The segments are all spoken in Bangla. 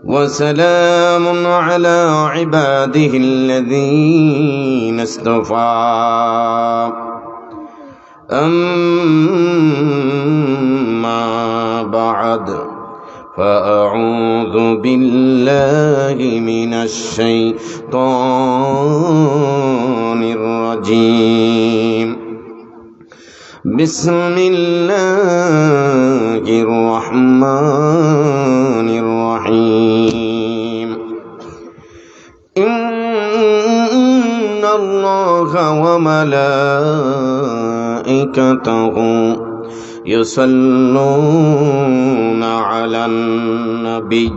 وسلام على عباده الذين اصطفى أما بعد فأعوذ بالله من الشيطان الرجيم بسم الله الرحمن الرحيم إن الله وملائكته يصلون على النبي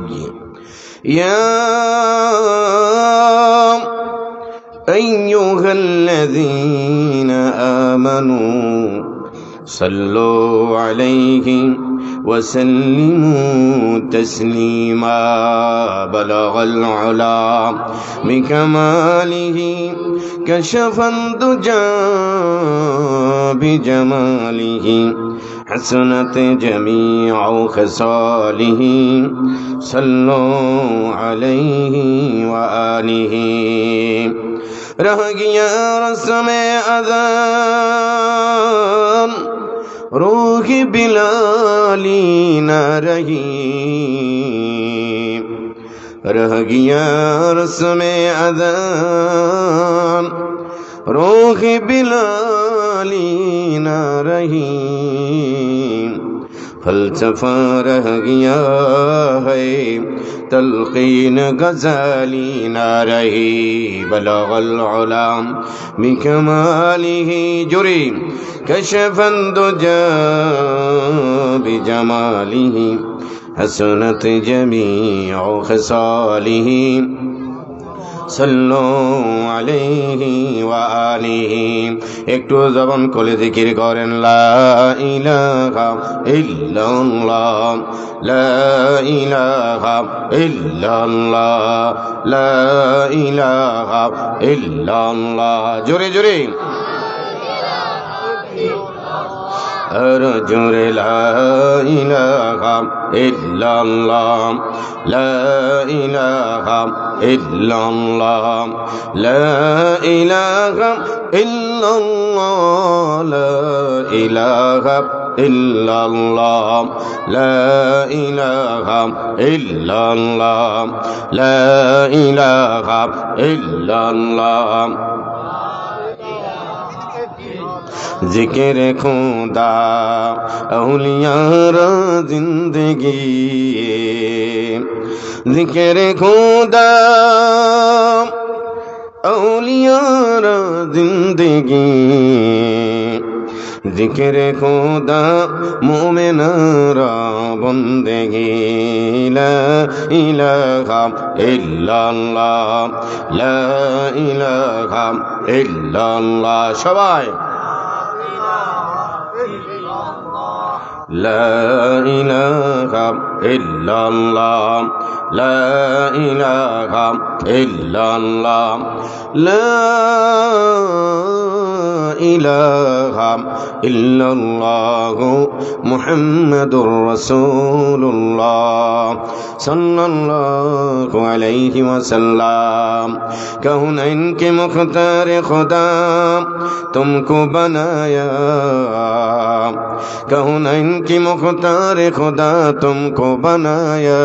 يا أيها الذين آمنوا صلوا عليه وسلموا تسليما بلغ العلا بكماله كشف الدجى بجماله حسنت جميع خصاله صلوا عليه وآله رہ گیا رسم اذان روح بلالی نہ رہی رہ گیا رسم اذان روح بلالی نہ رہی فلسفہ رہ گیا ہے تلقین غزالی نہ رہی بلغ العلا بکمالہ جری کشف الدجى بجمالہ حسنت جمیع خصالہ صلوا علیہ وآلہ একটু জবান খুলে জিকির করেন লা ইলাহা ইল্লাল্লাহ লা ইলাহা ইল্লাল্লাহ লা ইলাহা ইল্লাল্লাহ জোরে জোরে আর জোরে লা ইলাহা ইল্লাল্লাহ লা ইলাহা ইল্লাল্লাহ লা ইলাহা ইল্লাল্লাহ লা ইলাহা ইল্লাল্লাহ লা ইলাহা ইল্লাল্লাহ লা ইলাহা ইল্লাল্লাহ जिक्र खुदा औलियार जिंदगी जिक्र खुदा औलियार जिंदगी जिक्र खुदा मोमिनारा बंदगी ला इलाहा इल्लल्लाह ला इलाहा इल्लल्लाह सबाई لا إله إلا الله لا إله إلا الله لا إله إلا الله محمد رسول الله صلى الله عليه وسلم کونین کے مختار خدا تم کو بنایا کونین کی مختار خدا تم کو بنایا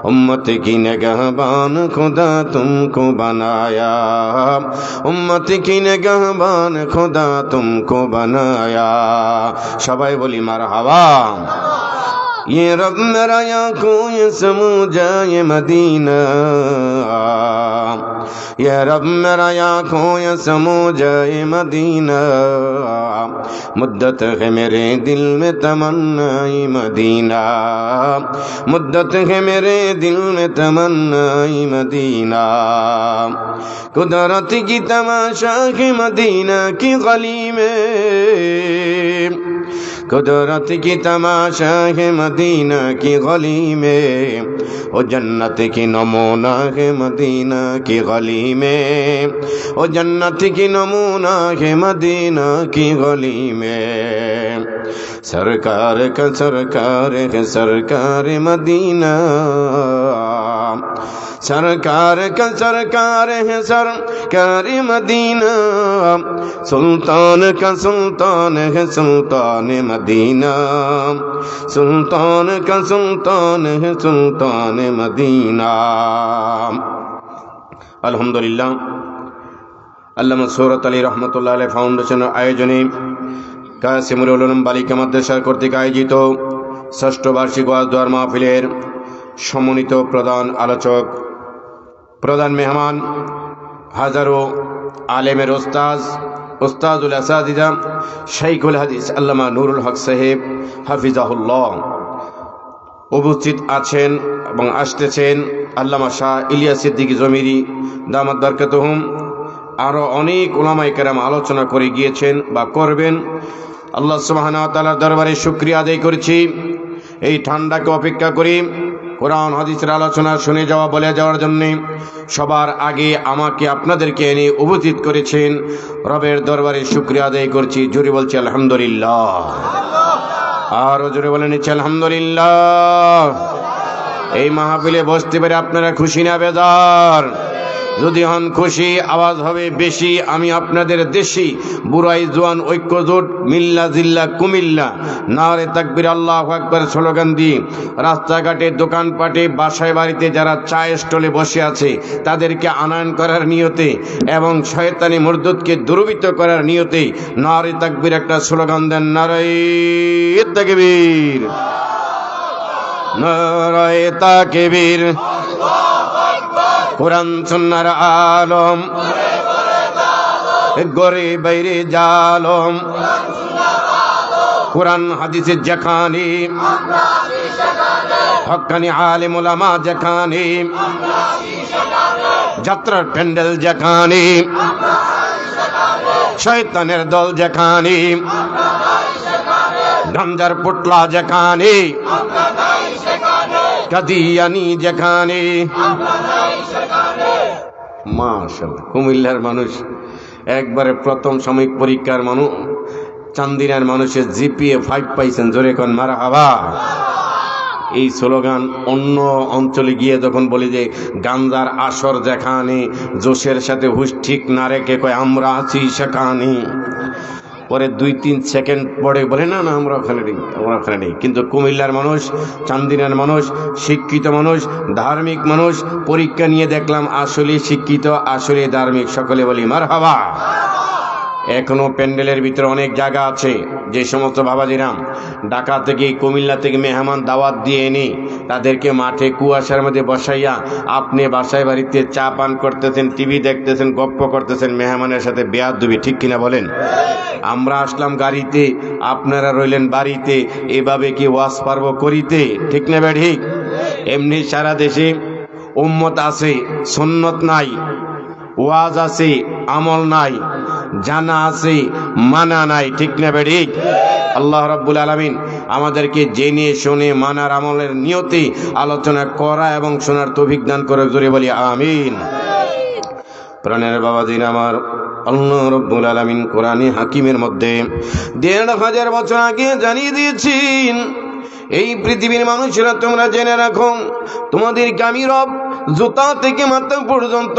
امت کی نگہبان خدا تم کو بنایا امت کی نگہبان خدا تم کو بنایا সবাই বলি মারহাবা یہ رب میرا آنکھوں یہ سمجھا یہ مدینہ یہ رب میرا آنکھوں یہ سمجھا یہ مدینہ مدت ہے میرے دل میں تمنا یہ مدینہ مدت ہے میرے دل میں تمنا یہ مدینہ قدرت کی تماشا ہے مدینہ کی گلی میں قدرت کی تماشا ہے مدینہ کی گلی میں وہ جنت کی نمونہ ہے مدینہ کی گلی میں وہ جنت کی نمونہ ہے مدینہ کی گلی میں सरकार का सरकार है सरकार मदीना, सरकार का सरकार है सरकार मदीना, सुल्तान का सुल्तान है सुल्तान मदीना, सुल्तान का सुल्तान है सुल्तान मदीना। আলহামদুলিল্লাহ, আল্লামা সৌরত আলী রহমতুল্লাহ আলাইহি ফাউন্ডেশনের আয়োজনে কাসিমুল উলুম বালিকা মাদ্রাসা কর্তৃক আয়োজিত ষষ্ঠ বার্ষিক ওয়াজ দোয়ার মাহফিলের সম্মানিত প্রধান আলোচক, প্রধান মেহমান, হাজারো আলেমের ওস্তাজুল আসাদিদা শাইখুল হাদিস আল্লামা নুরুল হক সাহেব হাফিজাহুল্লাহ উপস্থিত আছেন এবং আসতেছেন। আল্লামা শাহ ইলিয়াস সিদ্দিকী জমিরি দামাত বরকাতুহুম, আরও অনেক উলামায়ে কেরাম আলোচনা করে গিয়েছেন বা করবেন। আল্লাহ সুবহানাহু ওয়া তাআলার দরবারে শুকরিয়া আদায় করেছি। এই ঠান্ডাকে অপেক্ষা করি কোরআন হাদিসের আলোচনা শুনে যাওয়া, বলে যাওয়ার জন্যে সবার আগে আমাকে আপনাদেরকে এনে উপস্থিত করেছেন। রবের দরবারে শুকরিয়া আদায় করছি। জোরে বলছি আলহামদুলিল্লাহ, আরও জোরে বলে নিচ্ছি আলহামদুলিল্লাহ। এই মাহফিলে বসতে পেরে আপনারা খুশি না বেজার? যদি হন খুশি, আওয়াজ হবে বেশি। আমি আপনাদের দেশি বুরাই জোয়ান ঐক্য জোট মিল্লা জিল্লা কুমিল্লা নারে তাকবীর আল্লাহু আকবার স্লোগান দিয়ে রাস্তাঘাটে, দোকানপাটে, বাসায় বাড়িতে যারা চায়ের স্টলে বসে আছে তাদেরকে আনয়ন করার নিয়তে এবং শয়তানি মুরদুদকে দুর্বৃত্ত করার নিয়তে নারে তাকবীর একটা স্লোগান দেন, নারে তাকবীর, নারে তাকবীর। কোরআন সুন্নাহর আলম গরে বাইরে জালম, কোরআন হাদিসের যেখানে, হক্কানি আলেম ওলামা যেখানে, যাত্রার প্যান্ডেল যেখানে, শয়তানের দল যেখানে, গাঞ্জার পুটলা যেখানে, কাদিয়ানি যেখানে। মাশাআল্লাহ, কুমিল্লার মানুষ একবারে প্রথম সাময়িক পরীক্ষার মানুষ, চান্দিনার মানুষের জিপিএ 5 পাইছেন। জোরে কোন মারহাবা। এই স্লোগান অন্য অঞ্চলে গিয়ে যখন বলি যে গাঞ্জার আসর যেখানে, জোশের সাথে হুশ ঠিক না রেখে কয় আমরা আছি সেখানে, পরে 2-3 সেকেন্ড পরে বলে না না আমরা ওখানে নেই, আমরা ওখানে নেই। কিন্তু কুমিল্লার মানুষ, চান্দিনার মানুষ, শিক্ষিত মানুষ, ধার্মিক মানুষ, পরীক্ষা নিয়ে দেখলাম আসলে শিক্ষিত, আসলে ধার্মিক। সকলে বলি মারহাবা। এখনো প্যান্ডেলের ভিতরে অনেক জায়গা আছে যে সমস্ত বাবাজিরাম ঢাকা থেকে, কুমিল্লা থেকে মেহমান দাওয়াত দিয়ে এনে তাদেরকে মাঠে কুয়াশার মধ্যে বসাইয়া আপনি বাসায় বাড়িতে চা পান করতেছেন, টিভি দেখতেছেন, গপ্প করতেছেন, মেহমানের সাথে বেয়াদবি, ঠিক কিনা বলেন? আমরা আসলাম গাড়িতে, আপনারা রইলেন বাড়িতে, এভাবে কি ওয়াজ পারবো করিতে? ঠিক না বে ঠিক? এমনি সারা দেশে উম্মত আছে, সুন্নত নাই, ওয়াজ আছে, আমল নাই, জানা আছে, মানা নাই, ঠিক না বে ঠিক? আল্লাহ রাব্বুল আলামিন আমাদেরকে জেনে শুনে মানার আমলের নিয়তে আলোচনা করা এবং শোনার তৌফিক দান করে। জোরে বলি আমিন। প্রাণের বাবাজিন আমার, আল্লাহ রাব্বুল আলামিন কোরআনে হাকিমের মধ্যে ১৫০০ বছর আগে জানিয়ে দিয়েছেন, এই পৃথিবীর মানুষেরা তোমরা জেনে রাখো, তোমাদেরকে আমি রব জুতা থেকে মাথা পর্যন্ত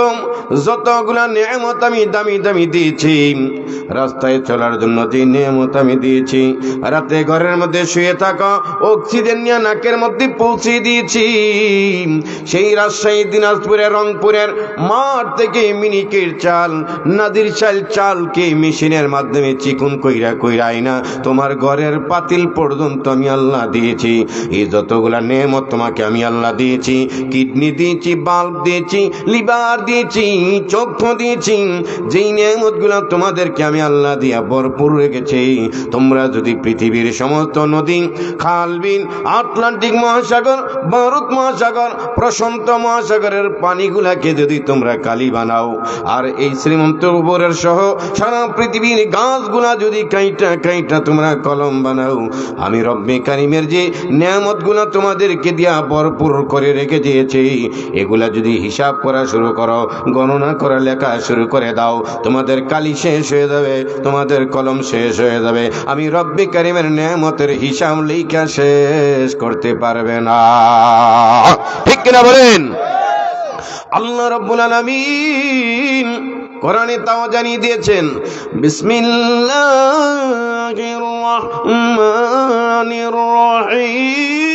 যতগুলা নেয়ামত আমি দামি দামি দিয়েছি, রাস্তায় চলার জন্য যে নেয়ামত আমি দিয়েছি, রাতে ঘরের মধ্যে শুয়ে থাকা অক্সিজেন নিয়ে নাকের মধ্যে পৌঁছে দিয়েছি, সেই রাজশাহী, দিনাজপুরের, রংপুরের মাঠ থেকে মিনিকের চাল, নাদির চালকে মেশিনের মাধ্যমে চিকুন কইরা কইরা আইনা তোমার ঘরের পাতিল পর্যন্ত আমি আল্লাহ দিয়েছি। এই যতগুলা নেয়ামত তোমাকে আমি আল্লাহ দিয়েছি, কিডনি দিয়েছি, বাল্ব দিয়েছি, লিভার দিয়েছি, চক্ষু দিয়েছি, যেই নেয়ামতগুলো তোমাদেরকে আমি আল্লাহ দিয়া ভরপুর রেখেছি, তোমরা যদি পৃথিবীর সমস্ত নদী, খাল, বিল, আটলান্টিক মহাসাগর, ভারত মহাসাগর, প্রশান্ত মহাসাগরের পানিগুলাকে যদি তোমরা কালি বানাও, আর এই শ্রীমন্ত উপরের সহ সারা পৃথিবীর গাছগুলা যদি কাইটা কাইটা তোমরা কলম বানাও, আমি রব্বে কারিমের যে নেয়ামতগুলা তোমাদেরকে দিয়া ভরপুর করে রেখে দিয়েছি, এগুলা যদি হিসাব করা শুরু করো, গণনা করা লেখা শুরু করে দাও, তোমাদের কালি শেষ হয়ে হয়ে যাবে, তোমাদের কলম শেষ হয়ে যাবে, আমি রব্বি কারীমের নেয়ামতের হিসাব লেখা শেষ করতে পারবে না। ঠিক কিনা বলেন? আল্লাহ রাব্বুল আলামিন কোরআনে তাও জানিয়ে দিয়েছেন, বিসমিল্লাহির রহমানির রহিম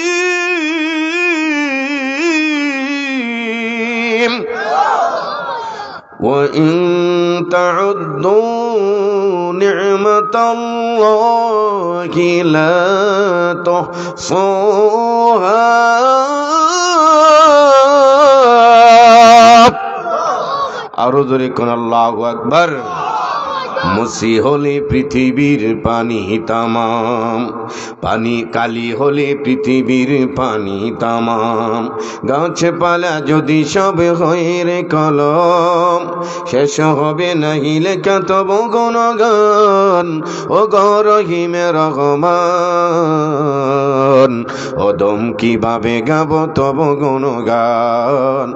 وَإِن تَعُدُّوا نِعْمَةَ اللَّهِ لَا تُحْصُوهَا আরো জোরে কোন আল্লাহু আকবার। মুসি হলে পৃথিবীর পানি তামাম, পানি কালি হলে পৃথিবীর পানি তামাম, গাছপালা যদি সব হয় রে কলম, শেষ হবে নাহি লেখা তব গুণগান। ও গো রহিমে রহমান, অদম কিভাবে গাব তব গুণগান,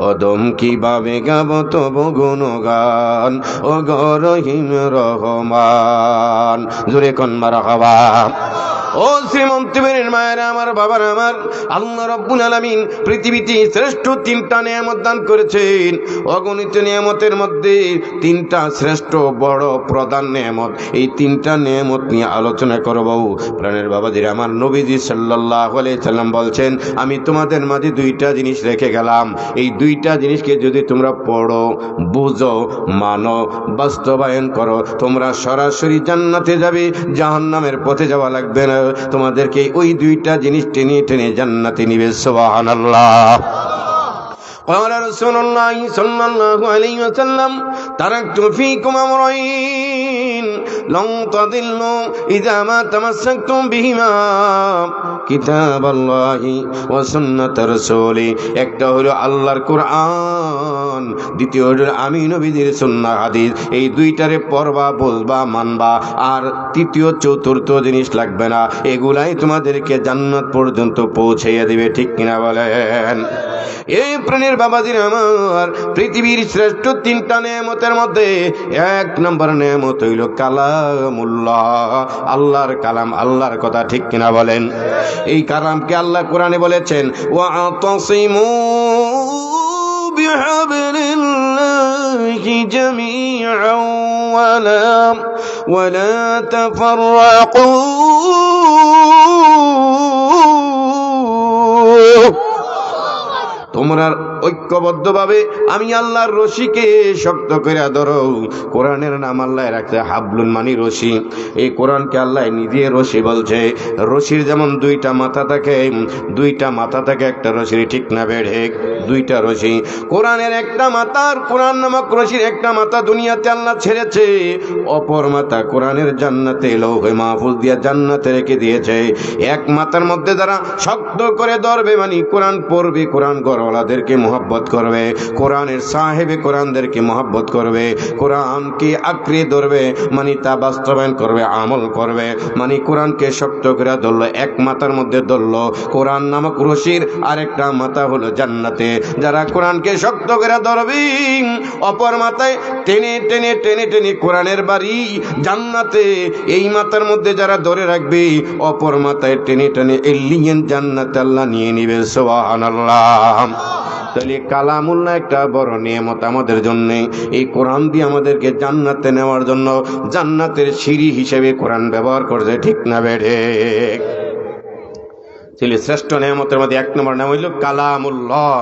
অদম কিভাবে গাব তব গুণগান। ও গো রহিম রহমান, জোরে কোন মারহাবা। ও শ্রীমন্তী বেরের মায়েরা, আমার বাবার, আমার আল্লাহ রাব্বুল আলামিন পৃথিবীতে শ্রেষ্ঠ তিনটা নিয়ামত দান করেছেন। অগণিত নিয়ামতের মধ্যে তিনটা শ্রেষ্ঠ বড় প্রধান নিয়ামত, এই তিনটা নিয়ামত নিয়ে আলোচনা করব। প্রাণের বাবাজিরা, আমার নবীজি সাল্লাল্লাহু আলাইহি সাল্লাম বলছেন, আমি তোমাদের মাঝে দুইটা জিনিস রেখে গেলাম, এই দুইটা জিনিসকে যদি তোমরা পড়ো, বুঝো, মানো, বাস্তবায়ন করো, তোমরা সরাসরি জান্নাতে যাবে, জাহান্নামের পথে যাওয়া লাগবে না। তোমাদেরকে ওই দুইটা জিনিস টেনে টেনে জান্নাতে নিবে। সুবহানাল্লাহ। قال رسول الله صلى الله عليه وسلم تركت فيكم أمرين لن تضلوا إذا ما تمسكتم بهما كتاب الله وسنة رسوله। একটা হলো আল্লাহর কোরআন, দ্বিতীয় হলো আমি নবীর সুন্নাহ হাদিস। এই দুইটারে পড়বা, বুঝবা, মানবা, আর তৃতীয় চতুর্থ জিনিস লাগবে না। এগুলাই তোমাদেরকে জান্নাত পর্যন্ত পৌঁছাইয়া দিবে। ঠিক কিনা বলেন? এই প্রাণের বাবাজির আমার, পৃথিবীর শ্রেষ্ঠ তিনটা নেয়ামতের মধ্যে এক নম্বর নেয়ামত হইল কালামুল্লাহ, আল্লাহর কালাম, আল্লাহর কথা। ঠিক কিনা বলেন? এই কালামকে আল্লাহ কোরআনে বলেছেন, ওয়াতাসিমু বিহাবলিল্লাহি জামিআন ওয়ালা তাফাররাকু। তোমরা ঐক্যবদ্ধভাবে আমি আল্লাহর রশিকে শক্ত করে ধরো। কোরআনের নাম আল্লাহ রাখছে হাবলুন, মানি রশি। এই কোরআনকে আল্লাহ নিজে রশি বলছে। রশির যেমন দুইটা মাথা থাকে, দুইটা মাথা থাকে একটা রশির। ঠিক না বেড়ে? দুইটা রশি। কোরআনের একটা মাথার, কোরআন নামক রশির একটা মাথা দুনিয়াতে আল্লাহ ছেড়েছে, অপর মাথা কোরআনের জান্নাতে লৌহে মাহফুজ দিয়া জান্নাতে রেখে দিয়েছে। এক মাথার মধ্যে যারা শক্ত করে ধরবে, মানে কোরআন পড়বে, কোরআন গড়ওয়ালাদেরকে মহব্বত করবে, কোরআনের সাহেবে কোরআনদেরকে মহব্বত করবে, কোরআনকে আঁকড়ে ধরবে, মানে তা বাস্তবায়ন করবে, আমল করবে, মানে কোরআনকে শক্ত করে ধরলো, এক মাথার মধ্যে ধরলো কোরআন নামক রশির, আরেকটা মাথা হলো জান্নাতে। যারা কোরআনকে শক্ত করে ধরবে, অপর মাথায় টেনে টেনে টেনে টেনে কোরআনের বাড়ি জান্নাতে। এই মাথার মধ্যে যারা ধরে রাখবে, অপর মাথায় টেনে টেনে এলিয়েন জান্নাতে আল্লাহ নিয়ে নিবে। সুবহানাল্লাহ। তাহলে কালামুল্লাহ একটা বড় নিয়ামত আমাদের জন্য। এই কোরআন দিয়ে আমাদেরকে জান্নাতে নেওয়ার জন্য জান্নাতের সিঁড়ি হিসেবে কোরআন ব্যবহার করছে। ঠিক না বেড়ে? শ্রেষ্ঠ নিয়ামতের মধ্যে এক নম্বর নাম হইল কালামুল্লাহ,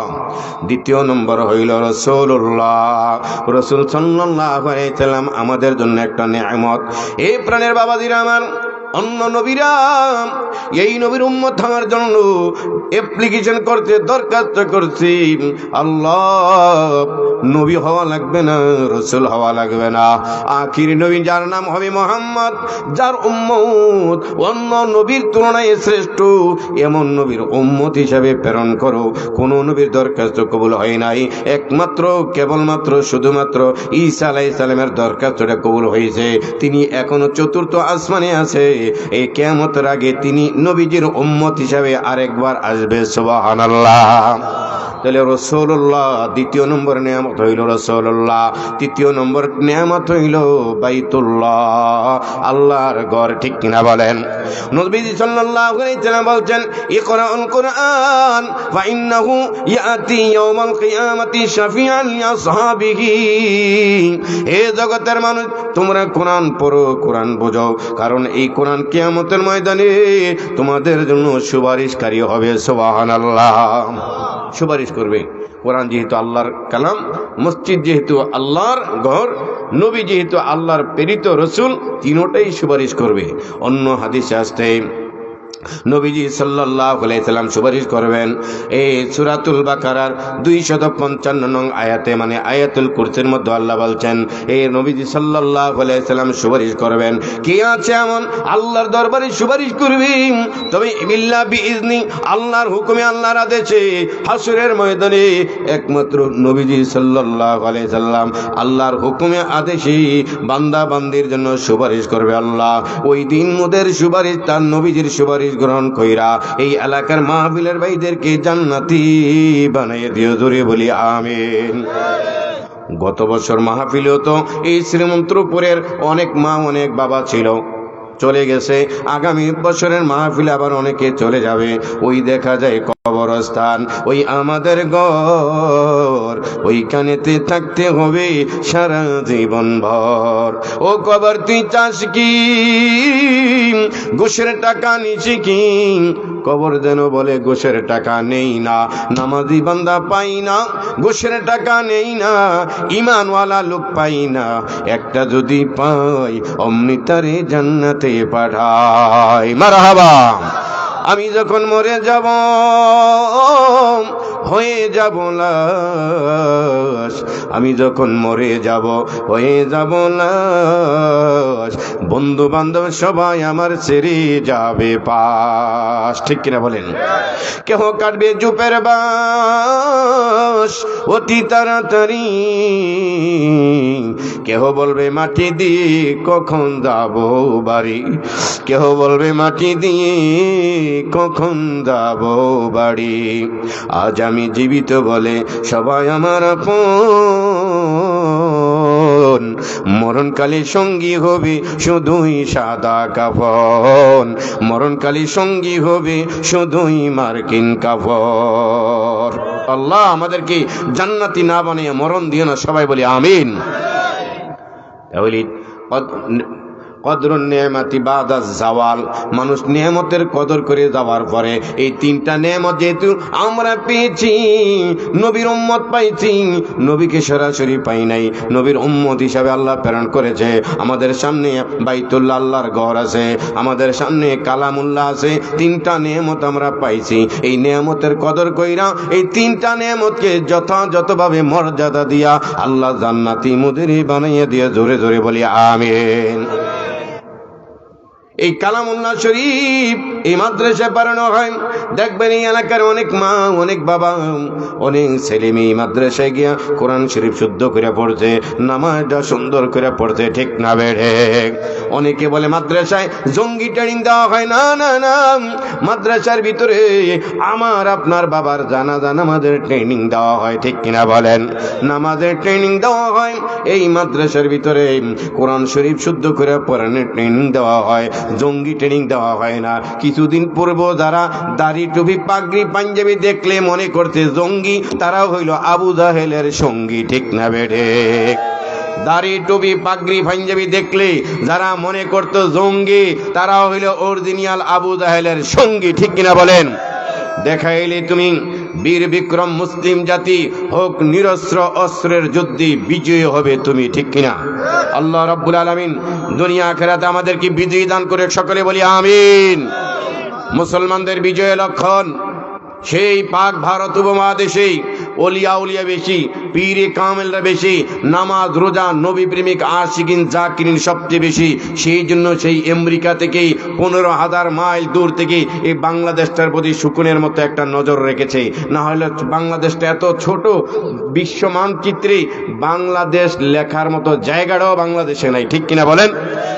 দ্বিতীয় নম্বর হইল রাসূলুল্লাহ। রাসূল সাল্লাল্লাহু আলাইহি সাল্লাম আমাদের জন্য একটা নিয়ামত। এই প্রাণের বাবাজিরা আমার, অন্য নবীরা এই নবীর উম্মত হওয়ার জন্য অ্যাপ্লিকেশন করতে, দরখাস্ত করছি, আল্লাহ নবী হওয়া লাগবে না, রাসূল হওয়া লাগবে না, আখির নবী যার নাম হবে মুহাম্মদ, যার উম্মত অন্য নবীর তুলনায় শ্রেষ্ঠ, এমন নবীর উম্মত হিসাবে প্রেরণ করো। কোন নবীর দরখাস্ত কবুল হয় নাই, একমাত্র কেবলমাত্র শুধুমাত্র ঈসা আলাইহিস সালামের দরখাস্তটা কবুল হয়েছে। তিনি এখনো চতুর্থ আসমানে আছে। এই কিয়ামতের আগে তিনি নবীজির উম্মত হিসাবে আরেকবার আসবে। সুবহানাল্লাহ। তাহলে রাসূলুল্লাহ দ্বিতীয় নম্বর নিয়ামত হইল রাসূলুল্লাহ, তৃতীয় নম্বর নিয়ামত হইল বাইতুল্লাহ, আল্লাহর ঘর। ঠিক কিনা বলেন? নবীজি সাল্লাল্লাহু আলাইহি ওয়াসাল্লাম বলছেন, ইকরাউল কুরআন ফা ইন্নাহু ইয়াতি ইয়াউমাল কিয়ামাতি শাফিআন লিআসহাবিহি। হে জগতের মানুষ, তোমরা কোরআন পড়ো, কোরআন বোঝো, কারণ এই কোরআন কিয়ামতের ময়দানে তোমাদের জন্য সুপারিশকারী হবে। সুবহানাল্লাহ। সুপারিশ করবে। কোরআন যেহেতু আল্লাহর কালাম, মসজিদ যেহেতু আল্লাহর ঘর, নবী যেহেতু আল্লাহর প্রেরিত রাসূল, তিনটাই সুপারিশ করবে। অন্য হাদিসে আসছে নবীজি সাল্লাল্লাহু আলাইহি সাল্লাম সুপারিশ করবেন। এই সূরাতুল বাকারার 255 নং আয়াতে, মানে আয়াতুল কুরসির মধ্যে আল্লাহ বলছেন, এই নবীজি সাল্লাল্লাহু আলাইহি সাল্লাম সুপারিশ করবেন। কে আছে এমন আল্লাহর দরবারে সুপারিশ করবে? তবে বিল্লাহ বিইজনি, আল্লাহর হুকুমে, আল্লাহর আদেশে হাসরের ময়দানে একমাত্র নবীজি সাল্লাল্লাহু আলাইহি সাল্লাম আল্লাহর হুকুমে আদেশে বান্দা বান্দির জন্য সুপারিশ করবে আল্লাহ। ওই দিন মোদের সুপারিশ, তার নবীজির সুপারিশ গ্রহণ কইরা এই এলাকার মাহফিলের ভাইদেরকে জান্নাতি বানাইয়া দিও। জোরে বলি আমিন। গত বছর মাহফিলেও তো এই শ্রীমন্তপুরের অনেক মা, অনেক বাবা ছিল, চলে গেছে। আগামী বছরের মাহফিলে আবার অনেকে চলে যাবে। ওই দেখা যায় কবরস্থান, ওই আমাদের ঘর, ওইখানেতে থাকতে হবে সারা জীবন ভর। ও কবর তুই চাস কি ঘুষের টাকা নিছি কি? কবর যেন বলে ঘুষের টাকা নেই না, নামাজি বান্দা পাই না, ঘুষের টাকা নেই না, ইমানওয়ালা লোক পাই না, একটা যদি পাই অমনি তারে জান্নাতে পাঠাই। মারহাবা। আমি যখন মরে যাব, হয়ে যাব লাশ, আমি যখন মরে যাব, হয়ে যাব লাশ, বন্ধু বান্ধব সবাই আমার ছেড়ে যাবে পাশ। ঠিক কিনা বলেন? কেহ কাটবে জুপের বাঁশ অতি তাড়াতাড়ি, কেহ বলবে মাটি দিয়ে কখন যাব বাড়ি, কেহ বলবে মাটি দিয়ে কখন যাব বাড়ি। আজ আমি জীবিত বলে সবাই আমার আপন, মরণকালে সঙ্গী হবে শুধুই সাদা কাফন, মরণকালে সঙ্গী হবে শুধুই মার্কিন কাফন। আল্লাহ আমাদেরকে জান্নাতি না বানিয়ে মরণ দিও না। সবাই বলি আমিন। তাহলে কদরুন নেয়ামতি বাদা জাওয়াল, মানুষ নেয়ামতের কদর করে যাওয়ার পরে এই তিনটা নেয়ামত যেহেতু আমরা পেয়েছি, নবীর উম্মত পাইছি, নবীকে সরাসরি পাই নাই, নবীর উম্মত হিসাবে আল্লাহ প্রেরণ করেছে। আমাদের সামনে বাইতুল্লাহ আল্লাহর ঘর আছে, আমাদের সামনে কালামুল্লাহ আছে, তিনটা নেয়ামত আমরা পাইছি। এই নেয়ামতের কদর কইরা এই তিনটা নেয়ামতকে যথাযথভাবে মর্যাদা দিয়া আল্লাহ জান্নাতি মুদেরি বানাইয়া দিয়ে জোরে জোরে বলি আমিন। এই কালামুল্লাহ শরীফ এই মাদ্রাসায় পড়ানো হয়। দেখবেন এই এলাকার অনেক মা, অনেক বাবা, অনেক ছেলে মেয়ে মাদ্রাসায় গিয়া কোরআন শরীফ শুদ্ধ করে পড়ছে, নামাজটা সুন্দর করে পড়ছে। ঠিক না বেড়ে? অনেকে বলে মাদ্রাসায় জঙ্গি ট্রেনিং দেওয়া হয়। না না না, মাদ্রাসার ভিতরে আমার আপনার বাবার জানাজা নামাজের ট্রেনিং দেওয়া হয়। ঠিক কিনা বলেন? নামাজের ট্রেনিং দেওয়া হয়। এই মাদ্রাসার ভিতরে কোরআন শরীফ শুদ্ধ করে পড়ানোর ট্রেনিং দেওয়া হয়, জঙ্গি ট্রেনিং দেওয়া হয় না। কিছুদিন পূর্ব যারা দাড়ি টুপি পাগড়ি পাঞ্জাবি দেখলে মনে করতে জঙ্গি, তারা হইল আবু জাহেলের সঙ্গী। ঠিক না বেঠে? দাড়ি টুপি পাগড়ি পাঞ্জাবি দেখলে যারা মনে করতো জঙ্গি, তারা হইল অরিজিনাল আবু জাহেলের সঙ্গী। ঠিক কিনা বলেন? দেখাইলে তুমি বীর বিক্রম মুসলিম জাতি হোক নিরস্ত্র অস্ত্রের যুদ্ধে বিজয়ী হবে তুমি। ঠিক কিনা? আল্লাহ রাব্বুল আলামিন দুনিয়া আখিরাতে আমাদেরকে বিজয়ী দান করে। সকলে বলি আমিন। মুসলমানদের বিজয়ের লক্ষণ সেই পাক ভারত উপমহাদেশে ওলিয়া উলিয়া বেশি, পীরে কামেলরা বেশি, নামাজ রোজা নবী প্রেমিক আশিকিন জাকিরিন সবচেয়ে বেশি। সেই জন্য সেই আমেরিকা থেকে 15,000 মাইল দূর থেকে এই বাংলাদেশটার প্রতি শকুনের মতো একটা নজর রেখেছে। না হলে বাংলাদেশটা এত ছোট, বিশ্ব মানচিত্রে বাংলাদেশ লেখার মতো জায়গাটাও বাংলাদেশে নাই, ঠিক কিনা বলেন?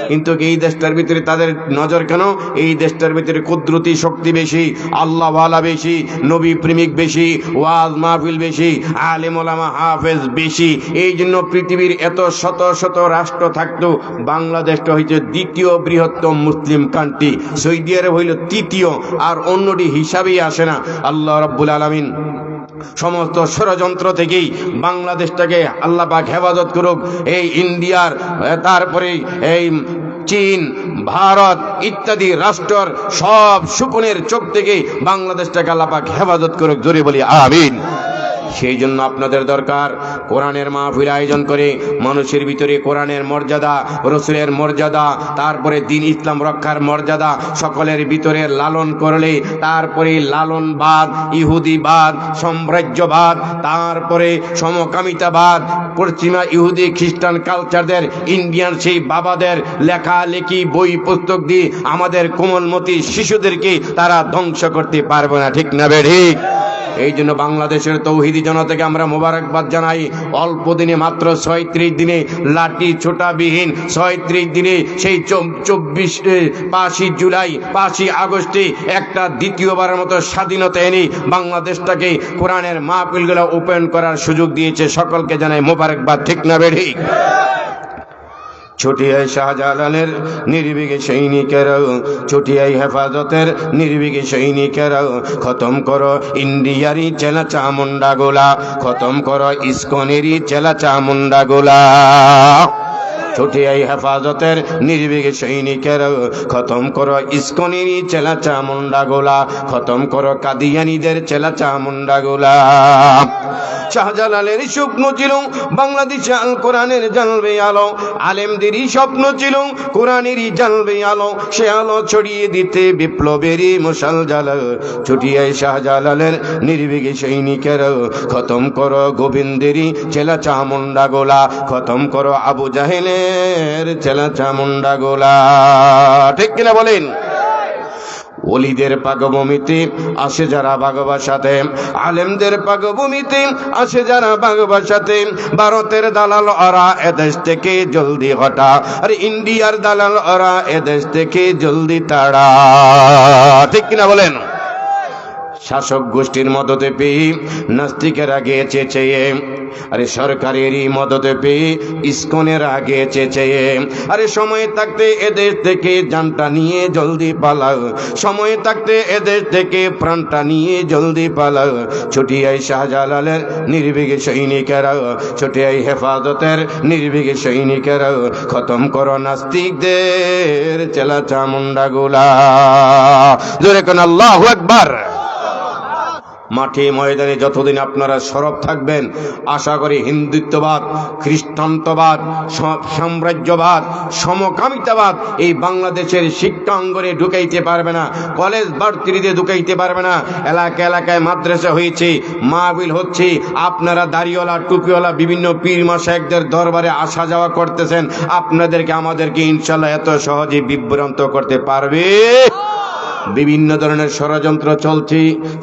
কিন্তু এই দেশটার ভিতরে তাদের নজর কেন? এই দেশটার ভিতরে কুদরতি শক্তি বেশি, আল্লাহ ওয়ালা বেশি, নবী প্রেমিক বেশি, ওয়াজ মাহফিল বেশি, আলেম ওলামা হাফেজ বেশি। এই জন্য পৃথিবীর এত শত শত রাষ্ট্র থাকতো, বাংলাদেশটা হইছে দ্বিতীয় বৃহত্তম মুসলিম কান্ট্রি, সৌদি আরব হইল তৃতীয়, আর অন্যটি হিসাবেই আসে না। আল্লাহ রাব্বুল আলামিন সমস্ত ষড়যন্ত্র থেকেই বাংলাদেশটাকে আল্লাহ পাক হেফাজত করুক। এই ইন্ডিয়ার, তারপরে এই চীন, ভারত ইত্যাদি রাষ্ট্রের সব শকুনের চোখ থেকে বাংলাদেশটাকে আল্লাহ পাক হেফাজত করুক, জোরে বলি আমিন। সেই জন্য আপনাদের দরকার কোরআনের মাহফিল আয়োজন করে মানুষের ভিতরে কোরআনের মর্যাদা, রসুলের মর্যাদা, তারপরে দ্বীন ইসলাম রক্ষার মর্যাদা সকলের ভিতরে লালন করলে, তারপরে লালনবাদ, ইহুদিবাদ, সাম্রাজ্যবাদ, তারপরে সমকামিতাবাদ, পশ্চিমা ইহুদি খ্রিস্টান কালচারদের, ইন্ডিয়ান সেই বাবাদের লেখালেখি বই পুস্তক দিয়ে আমাদের কোমলমতি শিশুদেরকে তারা ধ্বংস করতে পারবে না, ঠিক না বেঠি? এই জন্য বাংলাদেশের তৌহিদি জনতাকে আমরা মোবারকবাদ জানাই। অল্প দিনে, মাত্র 36 দিনে, লাঠি ছোটাবিহীন 36 দিনে, সেই 5ই জুলাই 5ই আগস্টে একটা দ্বিতীয়বারের মতো স্বাধীনতা এনে বাংলাদেশটাকে কোরআনের মাহফিলগুলো ওপেন করার সুযোগ দিয়েছে। সকলকে জানাই মোবারকবাদ, ঠিক না বেঠি? ছুটিয়াই শাহজালালের নির্ভীক সৈনিকেরা, ছুটিয়াই হেফাজতের নির্ভীক সৈনিকেরা, খতম করো ইন্ডিয়ারি চেলা চামুন্ডা গোলা, খতম করো ইস্কনেরই চেলা চামুন্ডা গোলা। ছুটিয়াই হেফাজতের নির্ভীক সৈনিকেরা, খতম করো ইস্কনেরই চেলা চামুন্ডা গোলা, খতম করো কাদিয়ানিদের চেলা চামুন্ডা গোলা। শাহজালালের স্বপ্ন ছিল বাংলাদেশে আল কোরআনের জ্বালবে আলো, আলেমদেরই স্বপ্ন ছিল কোরআনেরই জ্বালবে আলো, সে আলো ছড়িয়ে দিতে বিপ্লবেরই মশাল জ্বালা। ছুটিয়াই শাহজালালের নির্ভীক সৈনিকেরা, খতম করো গোবিন্দেরই চেলা চামুন্ডা গোলা, খতম করো আবু জাহেলের চেলা চামুন্ডা গোলা। ঠিক কিনা বলেন? ওলিদের পাকভূমিতে আসে যারা ভাগবাসাতে, আলেমদের পাকভূমিতে আসে যারা ভাগবাসাতে, ভারতের দালাল ওরা এদেশ থেকে জলদি হটা, আর ইন্ডিয়ার দালাল ওরা এদেশ থেকে জলদি তাড়া। ঠিক কিনা বলেন? শাসক গোষ্ঠীর মদতে পেয়ে নাস্তিকেরা গিয়েছে চেয়ে, আরে সরকারেরই মদতে পেয়ে ইস্কনের আগে চেয়ে, আরে সময় থাকতে এদেশ থেকে জানটা নিয়ে জলদি পালাও, সময় থাকতে এদেশ থেকে প্রাণটা নিয়ে জলদি পালাও। ছুটিয়াই শাহজালালের নির্ভীক সৈনিকেরা, ছুটিয়াই হেফাজতের নির্ভীক সৈনিকেরা, খতম করো নাস্তিকদের চেলা চামুন্ডা গোলা। জোরে কোন আল্লাহু আকবার। মাঠে ময়দানে যতদিন আপনারা সরব থাকবেন, আশা করি হিন্দুত্ববাদ, খ্রিস্টানত্ববাদ, সাম্রাজ্যবাদ, সমকামিতাবাদ এই বাংলাদেশের শিক্ষাঙ্গনে ঢুকাইতে পারবে না, কলেজ ভার্সিটিতে ঢুকাইতে পারবে না। এলাকায় এলাকায় মাদ্রাসা হয়েছে, মাহফিল হচ্ছে, আপনারা দাড়িওয়ালা টুপিওয়ালা বিভিন্ন পীর মাশায়েখদের দরবারে আসা যাওয়া করতেছেন, আপনাদেরকে আমাদেরকে ইনশাআল্লাহ এত সহজে বিভ্রান্ত করতে পারবে? বিভিন্ন ধরনের ষড়যন্ত্র চলছে।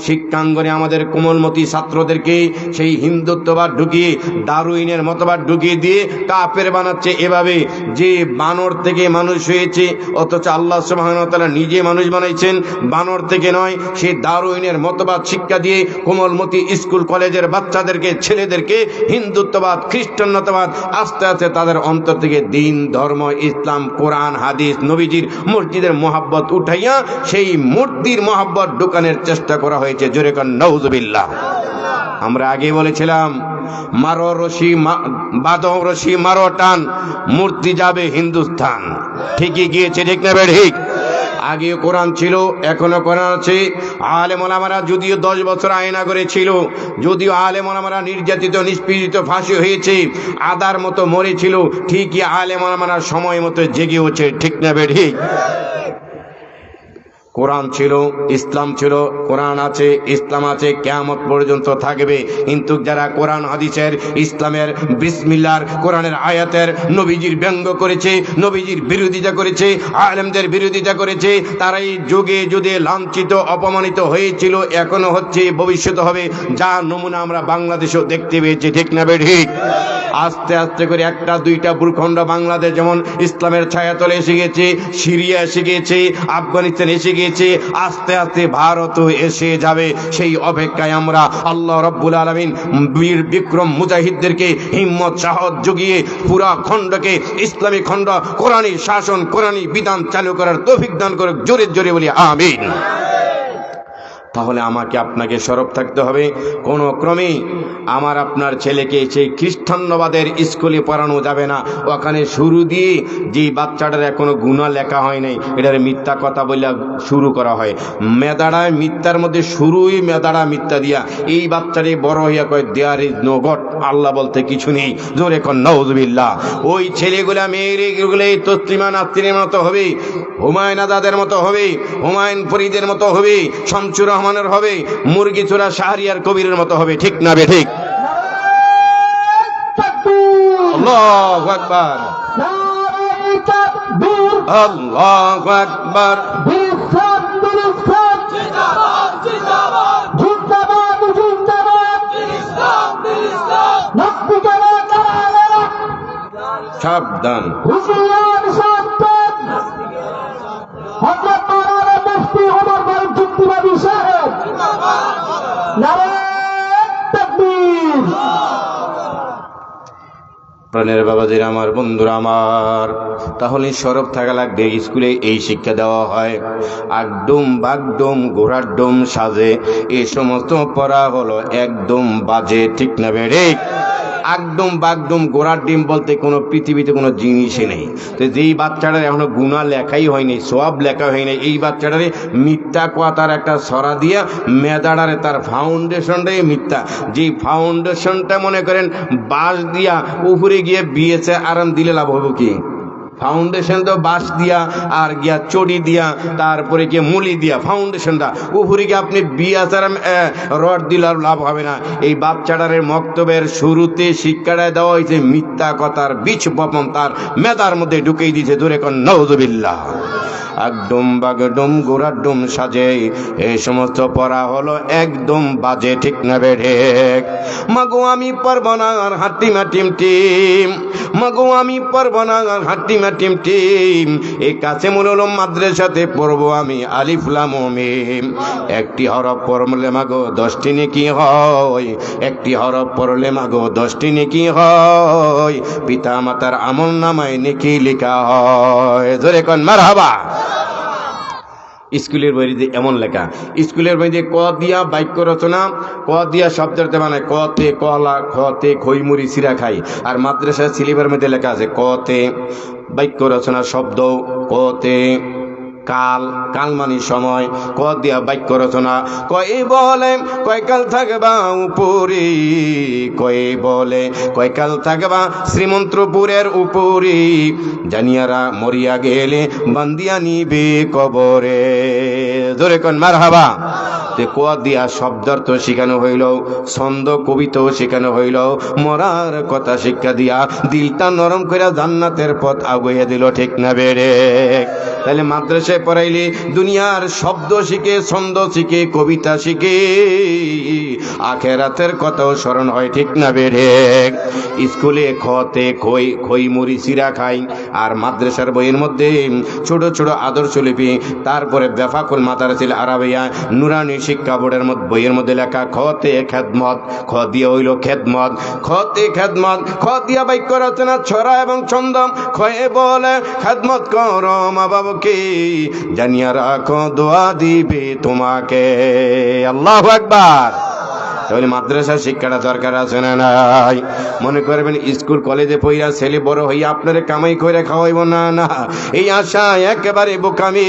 শিক্ষাঙ্গনে আমাদের কোমলমতি ছাত্রদেরকে সেই হিন্দুত্ববাদ ঢুকিয়ে, দারুইনের মতবাদ ঢুকিয়ে দিয়ে কাফের বানাচ্ছে, এভাবে যে বানর থেকে মানুষ হয়েছে, অথচ আল্লাহ সুবহানাহু ওয়া তাআলা নিজে মানুষ বানাইছেন, বানর থেকে নয়। সেই দারুইনের মতবাদ শিক্ষা দিয়ে কোমলমতি স্কুল কলেজের বাচ্চাদেরকে, ছেলেদেরকে হিন্দুত্ববাদ, খ্রিস্টানত্ববাদ আস্তে আস্তে তাদের অন্তর থেকে দিন, ধর্ম, ইসলাম, কোরআন, হাদিস, নবীজির মসজিদের মোহাব্বত উঠাইয়া সেই মূর্তির মোহাব্বত ঢুকানোর চেষ্টা করা হয়েছে। জোরে কোন নাউজুবিল্লাহ। আমরা আগে বলেছিলাম, মারো রশি, বাঁধো রশি, মারো টান, মূর্তি যাবে হিন্দুস্তান। ঠিকই গিয়েছে, ঠিক না ঠিক? আগে কোরআন ছিল, এখনো কোরআন আছে। আলেম ওলামারা যদিও 10 বছর আয়না করেছিল, যদিও আলেম ওলামারা নির্যাতিত, নিষ্পীড়িত, ফাঁসি হয়েছে, আদার মতো মরেছিল, ঠিকই আলেম ওলামারা সময় মতো জেগে উঠছে, ঠিক না ঠিক? কোরআন ছিল, ইসলাম ছিল, কোরআন আছে, ইসলাম আছে, কিয়ামত পর্যন্ত থাকবে। কিন্তু যারা কোরআন হাদিসের, ইসলামের, বিসমিল্লাহর, কোরআনের আয়াতের, নবীজির ব্যঙ্গ করেছে, নবীজির বিরোধিতা করেছে, আলেমদের বিরোধিতা করেছে, তারাই যুগে যুগে লাঞ্ছিত অপমানিত হয়েছিল, এখনো হচ্ছে, ভবিষ্যতে হবে, যা নমুনা আমরা বাংলাদেশেও দেখতে পেয়েছি। ঠিক না ঠিক? আস্তে আস্তে করে একটা দুইটা ভূখণ্ড বাংলাদেশ যেমন ইসলামের ছায়াতলে এসে গেছে, সিরিয়া এসে গেছে, আফগানিস্তান এসে গেছে, আস্তে আস্তে ভারতও এসে যাবে। সেই অপেক্ষায় আমরা আল্লাহ রাব্বুল আলামিন বীর বিক্রম মুজাহিদদেরকে হিম্মত সাহস জুগিয়ে পুরা খণ্ডকে ইসলামী খণ্ড কোরআনী শাসন, কোরআনী বিধান চালু করার তৌফিক দান করুক। জোরে জোরে বলি আমিন। তাহলে আমাকে আপনাকে সরব থাকতে হবে। কোনো ক্রমেই আমার আপনার ছেলেকে সেই খ্রিস্টান্যবাদের স্কুলে পড়ানো যাবে না। ওখানে শুরু দিয়ে যে বাচ্চাটার এখনো গুনাহ লেখা হয় নাই, এটার মিথ্যা কথা বলে শুরু করা হয়। মেদাড়ায় মিথ্যার মধ্যে শুরুই মেদাড়া মিথ্যা দিয়া এই বাচ্চারে বড় হইয়া কয় দেয়ার ইজ নো গড, আল্লাহ বলতে কিছু নেই। জোরে কর নাউজুবিল্লাহ। ওই ছেলেগুলা মেয়েগুলো তসলিমা নাসরিনের মতো হবে, হুমায়ুন আজাদের মতো হবে, হুমায়ুন ফরিদের মতো হবে, শামসুর রহমানের হবে, মুরগি চোরা শাহরিয়ার কবিরের মতো হবে। ঠিক না বে ঠিক? আল্লাহু আকবার, আল্লাহু আকবার। সাবধান। প্রাণের বাবাজির আমার, বন্ধুরা আমার, তাহলে সরব থাকা লাগবে। স্কুলে এই শিক্ষা দেওয়া হয়, আগডুম বাগডুম ঘোড়ার ডুম সাজে, এই সমস্ত পড়া হলো একদম বাজে। ঠিক না বেড়ে? একদম বাগডুম ঘোড়ার ডিম বলতে কোনো পৃথিবীতে কোনো জিনিসই নেই। তো যেই বাচ্চাটার এখনো গুনাহ লেখাই হয়নি, সওয়াব লেখা হয়নি, এই বাচ্চাটারে মিথ্যা কথার একটা ছড়া দিয়া মেদাড়ারে তার ফাউন্ডেশনটাই মিথ্যা। যেই ফাউন্ডেশনটা মনে করেন বাঁশ দিয়া উপরে গিয়ে বিয়েছে, আরাম দিলে লাভ হবো কি? ফাউন্ডেশন তো বাঁশ দিয়া আর গিয়া চড়ি দিয়া তারপরে গিয়ে মুলি দিয়া ফাউন্ডেশনটা উপরে গিয়ে আপনি বিয়াচার রড দিলে আর লাভ হবে না। এই বাচ্চাটারের মক্তবের শুরুতে শিক্ষাটা দেওয়া হয়েছে মিথ্যা কথার বীজ বপন তার মেধার মধ্যে ঢুকেই দিয়েছে। দূরে কোন নাউজুবিল্লাহ। একদম বাগডুম ঘোড়ার ডুম সাজে, এই সমস্ত পড়া হলো একদম বাজে। ঠিক না বেঠে? মাগো আমি পারব না আর হাট্টিমা টিম টিম, মাগো আমি পারব না আর হাট্টিমা টিম টিম। এই কাছে মনে হলো মাদ্রাসাতে পড়বো আমি আলিফ লাম মিম। একটি হরফ পড়লে মাগো 10টি নেকি হয়, একটি হরফ পড়লে মাগো 10টি নেকি হয়, পিতা মাতার আমল নামায় নেকি লেখা হয়। জোরে কোন মারহাবা। স্কুলের বইতে এমন লেখা, স্কুলের বইতে ক দিয়া বাক্য রচনা, ক দিয়া শব্দার্থ বানায়, কতে কলা, খতে খইমুড়ি চিরা খাই। আর মাদ্রাসার সিলেবাসের মধ্যে লেখা আছে কতে বাক্য রচনা শব্দ, কতে কাল, কাল মানে সময়, ক দিয়া বাক্য রচনা। কয়ে বলে কয়কাল থাকবা উপরে, কয়ে বলে কয়কাল থাকবা শ্রীমন্ত্রপুরের উপরে, জানিয়ারা মরিয়া গেলে বান্দিয়া নিবে কবরে। জোরে কোন মারহাবা। ক দিয়া শব্দার্থ শেখানো হইল, ছন্দ কবিতাও শেখানো হইল, মরার কথা শিক্ষা দিয়া দিলটা নরম করে জান্নাতের পথ আগুয়ে দিল। ঠিক না বেড়ে? তাহলে মাদ্রাসায় পড়াইলে দুনিয়ার শব্দ শিখে, ছন্দ শিখে, কবিতা শিখে, আখেরাতের কথাও স্মরণ হয়। ঠিক না বেড়ে? স্কুলে খতে খই, খই মুড়ি চিরা খাই। আর মাদ্রাসার বইয়ের মধ্যে ছোট ছোট আদর্শ লিপি, তারপরে বেফাকুল মাদারিসিল আরাবিয়া নুরানি শিক্ষা বোর্ডের মধ্যে বইয়ের মধ্যে লেখা খতে খেদমত, খ দিয়ে হইল খেদমত, খতে খেদমত, খ দিয়া বাক্য রচনা ছড়া এবং ছন্দ, খয়ে বলে খেদমত করো মা বাবাকে, জানিয়া রাখো দোয়া দিবে তোমাকে। আল্লাহু আকবার। তাহলে মাদ্রাসা শিক্ষাটা দরকার আছে না নাই? মনে করবেন স্কুল কলেজে পড়া ছেলে বড় হইয়া আপনারা কামাই করে খাওয়াইব, না না, এই আশা একেবারে বোকামি।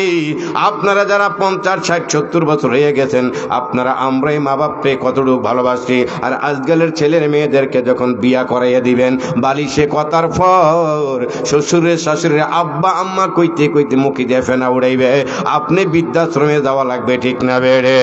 আপনারা যারা 50, 60, 70 বছর হয়ে গেছেন, আপনারা আমরাই মা বাপকে কতটুকু ভালোবাসি, আর আজকালের ছেলের মেয়েদেরকে যখন বিয়া করাইয়া দিবেন, বালিশে কথার পর শ্বশুরের শাশুড়ের আব্বা আম্মা কইতে কইতে মুখে দিয়ে ফেনা উড়াইবে, আপনি বৃদ্ধাশ্রমে যাওয়া লাগবে, ঠিক না বেড়ে?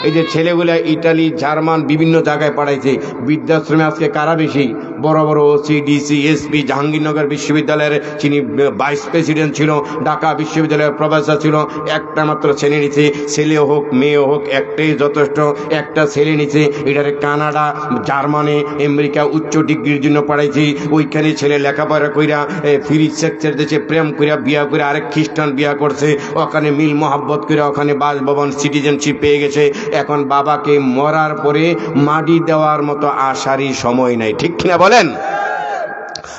এই যে ছেলেগুলা ইটালি, জার্মান বিভিন্ন জায়গায় পাঠাইছে, বৃদ্ধাশ্রমে আজকে কারা বেশি? বড় বড় ওসি, ডিসি, এসপি, জাহাঙ্গীরনগর বিশ্ববিদ্যালয়ের যিনি ভাইস প্রেসিডেন্ট ছিল, ঢাকা বিশ্ববিদ্যালয়ের প্রফেসর ছিল, একটা মাত্র ছেলে নিছে, ছেলে হোক মেয়ে হোক একটাই যথেষ্ট, একটা ছেলে নিছে। এটারে কানাডা, জার্মানি, আমেরিকা উচ্চ ডিগ্রির জন্য পাঠাইছি, ওইখানে ছেলে লেখাপড়া কইরা ফ্রি সেক্সের দেশে প্রেম কইরা বিয়া করে আরেক খ্রিস্টান বিয়া করছে, ওখানে মিল মহাব্বত করে ওখানে বাসভবন সিটিজেনশিপ পেয়ে গেছে। এখন বাবাকে মরার পরে মাটি দেওয়ার মতো আসারই সময় নাই, ঠিক কিনা বলেন?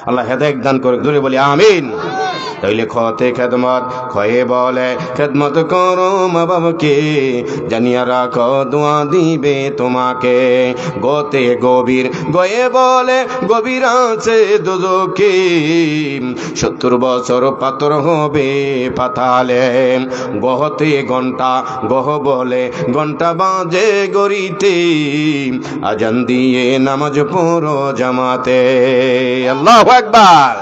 আল্লাহ হেদায়েত দান করে, জোরে বলি আমিন। তাইলে খতে খেদমত, খয়ে বলে খেদমত করো মা বাবাকে, জানিয়া রাখো দোয়া দিবে তোমাকে। গতে গভীর, গয়ে বলে গভীর আছে দোজখে, 70 বছর পাথর হবে পাতালে। গহতে ঘন্টা, গহ বলে ঘন্টা বাজে গড়িতে, আজান দিয়ে নামাজ পড়ো জামাতে। আল্লাহু আকবার।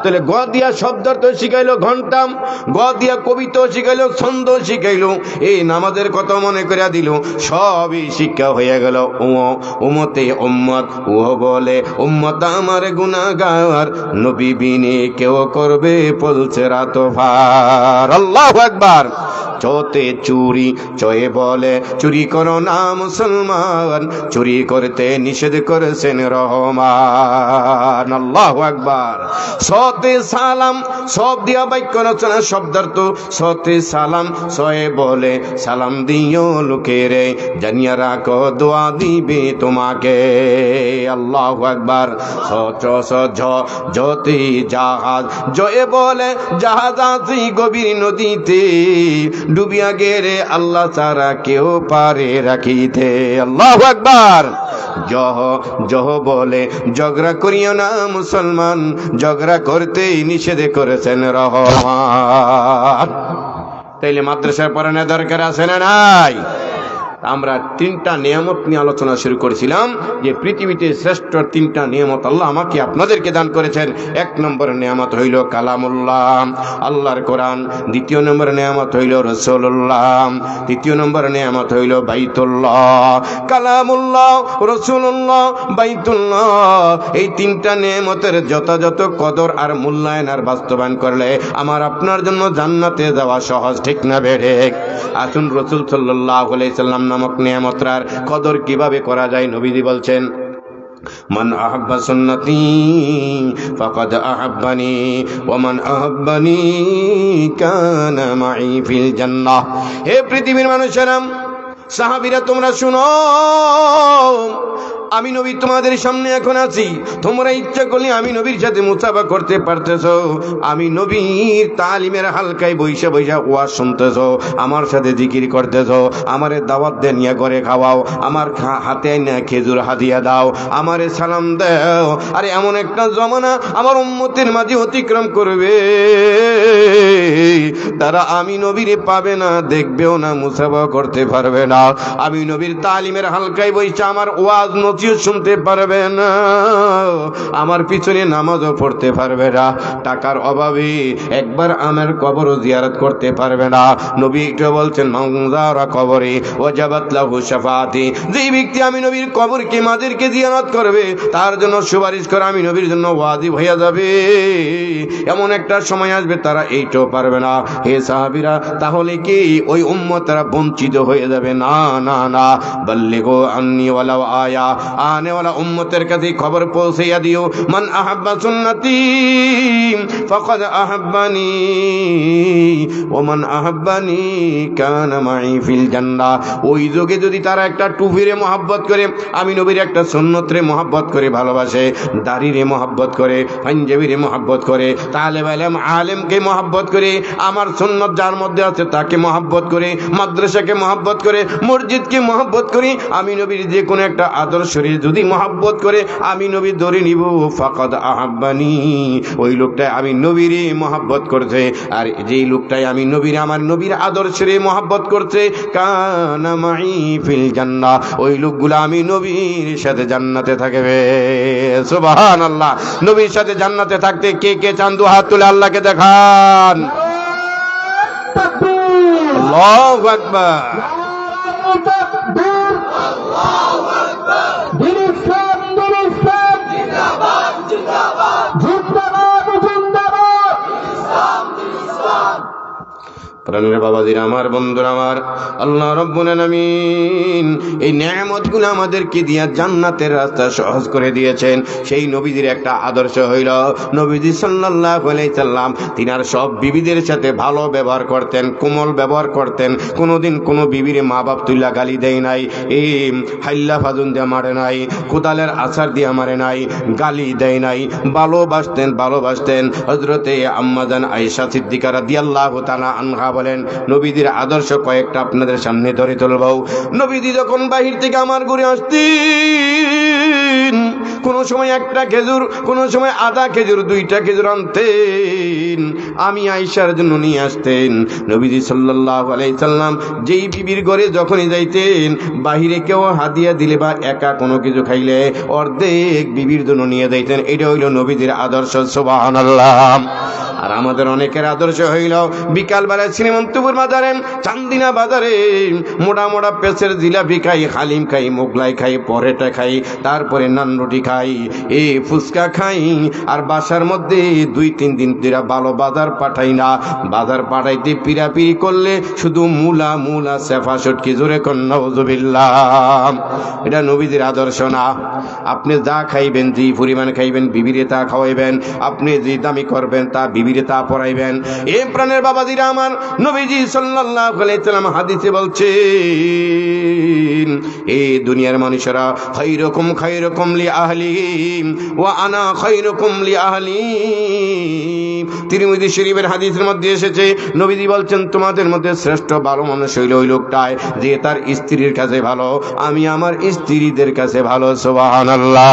তাহলে গ দিয়া শব্দার্থ শিখাইলো ঘন্টা, গ দিয়া কবিতা শিখাইলো, ছন্দ শিখাইলো, এই নামাজের কথা মনে করে দিল, সবই শিক্ষা হয়ে গেল। উম্মতে উম্মত, ও বলে উম্মত আমার গুনাহগার, নবী বিনে কেউ করবে বলছে রাত ভার। আল্লাহু আকবার। চতে চুরি, চয়ে বলে চুরি করো না মুসলমান, চুরি করতে নিষেধ করেছেন রহমান। আল্লাহু আকবার। সতে সালাম, সব দিয়া বাক্য রচনা শব্দার্থ, সতে সালাম, সয়ে বলে সালাম দিও লোকেরে, জানিয়া রাখো দোয়া দিবে তোমাকে। আল্লাহু আকবার। যতে জাহাজ, জয়ে বলে জাহাজ আছে গভীর নদীতে, ডুবিয়া গেলে আল্লাহ ছাড়া কেউ পারে রাখিতে। আল্লাহু আকবার। জহ বলে ঝগড়া করিও না মুসলমান, ঝগড়া করতেই নিষেধ করেছেন রহমান। তাইলে মাদ্রাসায় পড়ানোর দরকার আছে না নাই? আমরা 3টা নিয়ামত নিয়ে আলোচনা শুরু করেছিলাম, যে পৃথিবীতে শ্রেষ্ঠ 3টা নিয়ামত আল্লাহ আমাকে আপনাদেরকে দান করেছেন। 1 নম্বর নিয়ামত হইল কালামুল্লাহ, আল্লাহর কোরআন। 2 নম্বর নিয়ামত হইল রাসূলুল্লাহ। 3 নম্বর নিয়ামত হইল বাইতুল্লাহ। কালামুল্লাহ, রাসূলুল্লাহ, বাইতুল্লাহ, এই 3টা নিয়ামতের যথাযথ কদর আর মূল্যায়ন আর বাস্তবায়ন করলে আমার আপনার জন্য জান্নাতে যাওয়া সহজ, ঠিক না বেড়ে? আসুন রাসূল সাল্লাল্লাহু আলাইহি সাল্লাম নামক নিয়ামতটার কদর কিভাবে করা যায় নবীজি বলছেন, মান আহাব্বা সুন্নতি ফাকাদ আহাব্বানি ওয়া মান আহাব্বানি কানা মাই ফিল জান্নাহ। হে পৃথিবীর মানুষেরা, সাহাবীরা, তোমরা শুনো, আমি নবী তোমাদের সামনে এখন আছি, তোমরা ইচ্ছা করলে আমি নবীর সাথে মুসাফা করতে পারতেছো, আমি নবীর তালিমের হালকায় বৈশা বৈশা ওয়াজ শুনতেছো, আমার সাথে জিকির করতেছো, আমারে দাওয়াত দিয়ে নিয়ে ঘরে খাওয়াও, আমার হাতে না খেজুর হাদিয়া দাও, আমারে সালাম দাও। আরে এমন একটা জমানা আমার উম্মতের মাঝে অতিক্রম করবে, তারা আমি নবীরে পাবে না, দেখবেও না, মুসাফা করতে পারবে না, আমি নবীর তালিমের হালকায় বৈশা আমার ওয়াজ শুনতে পারবে না, আমার পিছনে নামাজও পড়তে পারবে না, টাকার অভাবে একবার আমার কবরও জিয়ারত করতে পারবে না। নবী একটু বলছেন, মানজারা কবরে ওয়াজাবাত লাহু শাফাআতি, যে ব্যক্তি আমি নবীর কবরকে মাদেরকে জিয়ারত করবে, তার জন্য সুপারিশ করে আমি নবীর জন্য ওয়াজিব হয়ে যাবে। এমন একটা সময় আসবে তারা এইটাও পারবে না। হে সাহাবীরা, তাহলে কি ওই উম্মতরা বঞ্চিত হয়ে যাবে? না না না, বাল্লিগু আন্নি ওয়ালাউ আয়া, আনেওয়ালা উম্মতের কাছে খবর পৌঁছাইয়া দিও, মান আহাব্বা সুন্নতি ফাকাদ আহাব্বানি ওয়া মান আহাব্বানি কানা মাই ফিল জান্নাহ। ওই যুগে যদি তারা একটা টুপিরে মহব্বত করে, আমি নবীর একটা সুন্নতরে মহব্বত করে ভালোবাসে, দাড়িরে মহব্বত করে, পাঞ্জাবিরে মহব্বত করে, তালেব ইলম আলেমকে মহব্বত করে, আমার সুন্নত যার মধ্যে আছে তাকে মহব্বত করে, মাদ্রাসাকে মহব্বত করে, মসজিদকে মহব্বত করি, আমি নবীর যে কোনো একটা আদর্শরে যদি মহব্বত করে আমি নবী ধরে নিব, ফাকাদ আহাব্বানি, ওই লোকটাই আমি নবীরে মহব্বত করছে। আর যেই লোকটাই আমি নবীর, আমার নবীর আদর্শরে মহব্বত করছে, কানা মাই ফিল জান্নাহ, ওই লোকগুলো আমি নবীর সাথে জান্নাতে থাকবে। সুবহানাল্লাহ। নবীর সাথে জান্নাতে থাকতে কে কে চান? দু হাত তুলে আল্লাহকে দেখান। আল্লাহু আকবার। প্রাণের বাবাজিরা আমার, বন্ধুরা আমার, আল্লাহ রাব্বুল আলামিন এই নিয়ামতগুলো আমাদেরকে দিয়া জান্নাতের রাস্তা সহজ করে দিয়েছেন। সেই নবীজির একটা আদর্শ হইল, নবীজি সাল্লাল্লাহু আলাইহি সাল্লাম তিনার সব বিবিদের সাথে ভালো ব্যবহার করতেন, কোমল ব্যবহার করতেন। কোনোদিন কোনো বিবিরে মা বাপ তুইলা গালি দেয় নাই, এই হাইল্লা ফাজুন দিয়ে মারে নাই, কোদালের আছাড় দিয়ে মারে নাই, গালি দেয় নাই, ভালোবাসতেন। হযরতে আম্মাজান আয়েশা সিদ্দিকা রাদিয়াল্লাহু তাআলা আনহা বলেন, নবীদের আদর্শ কয়েকটা আপনাদের সামনে ধরে তুলব। নবীজি যখন বাহির থেকে আমার ঘুরে আসতেন, কোনো সময় একটা খেজুর, কোনো সময় আধা খেজুর, দুইটা খেজুর আনতেন, আমি আয়েশার জন্য নিয়ে আসতেন। নবীজি সাল্লাল্লাহু আলাইহি সাল্লাম যেই বিবির ঘরে যখনই যাইতেন, বাহিরে কেউ হাদিয়া দিলে বা একা কোনো কিছু খাইলে অর্ধেক বিবির জন্য নিয়ে যাইতেন। এটা হইল নবীজির আদর্শ। সুবহানাল্লাহ। আর আমাদের অনেকের আদর্শ হইল বিকালবেলায় শ্রীমন্তপুর বাজারে, চান্দিনা বাজারে মোটা মোটা পেঁচের জিলাপি খাই, হালিম খাই, মোগলাই খাই, পরেটা খাই, তারপরে নান রুটি খাই, এই ফুচকা খাই। আর বাসার মধ্যে 2-3 দিন ধরে ভালো বাজার পাঠাই না। বাজার পাঠাইতে পিরাপিরি করলে শুধু মূলা সেফা সটকি, জোরে কোন নাউযুবিল্লাহ। এটা নবীদের আদর্শ না। আপনি যা খাইবেন, যে পরিমাণ খাইবেন, বিবিরে তা খাওয়াইবেন। আপনি যে দামি করবেন তা বিবিরে তা পড়াইবেন। এই প্রাণের বাবাজিরা আমার, নবীজি সাল্লাল্লাহু আলাইহি সাল্লাম হাদিসে বলছেন, এই দুনিয়ার মানুষেরা খায়রুকুম লি আহলি ওয়া আনা খায়রুকুম লি আহলি। তিরমিজি শরীফের হাদিসের মধ্যে এসেছে, নবীজি বলছেন, তোমাদের মধ্যে শ্রেষ্ঠ ভালো মানুষ হইল ওই লোকটাই যে তার স্ত্রীর কাছে ভালো, আমি আমার স্ত্রীদের কাছে ভালো। সুবহানাল্লাহ।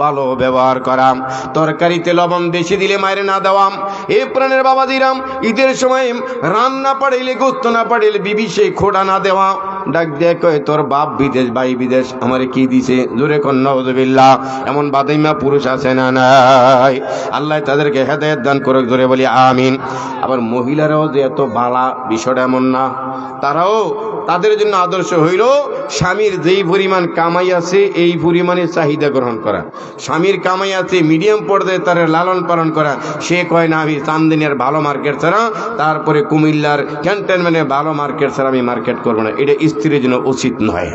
ভালো ব্যবহার করাম, তরকারিতে লবণ বেশি দিলে মায়ের না দেওয়াম। এ প্রাণের বাবাজিরাম, ঈদের সময় রান্না পাড়াইলে, গোস্ত না পাড়াইলে বিবি সেই খোড়া না দেওয়া। ডাক দিয়ে কয়, তোর বাপ বিদেশ, ভাই বিদেশ, আমারে কি দিছে? জোরে কোন নাউযুবিল্লাহ। এমন বাদাইমা পুরুষ আছে না নাই? আল্লাহ তাদেরকে হেদায়েত দান করুক, জোরে বলি আমিন। আবার মহিলারাও যে এত বালা, বিষয়টা এমন না। তারাও, তাদের জন্য আদর্শ হইল স্বামীর যেই পরিমাণ কামাই আছে এই পরিমাণে চাহিদা গ্রহণ করা। স্বামীর কামাই আছে, মিডিয়াম পর্যায়ে তার লালন পালন করা। সে কয় না, আমি চান্দিনের ভালো মার্কেট ছাড়া, তারপরে কুমিল্লার ক্যান্টনমেন্টের ভালো মার্কেট ছাড়া আমি মার্কেট করবো না। এটা স্ত্রীর জন্য উচিত নয়।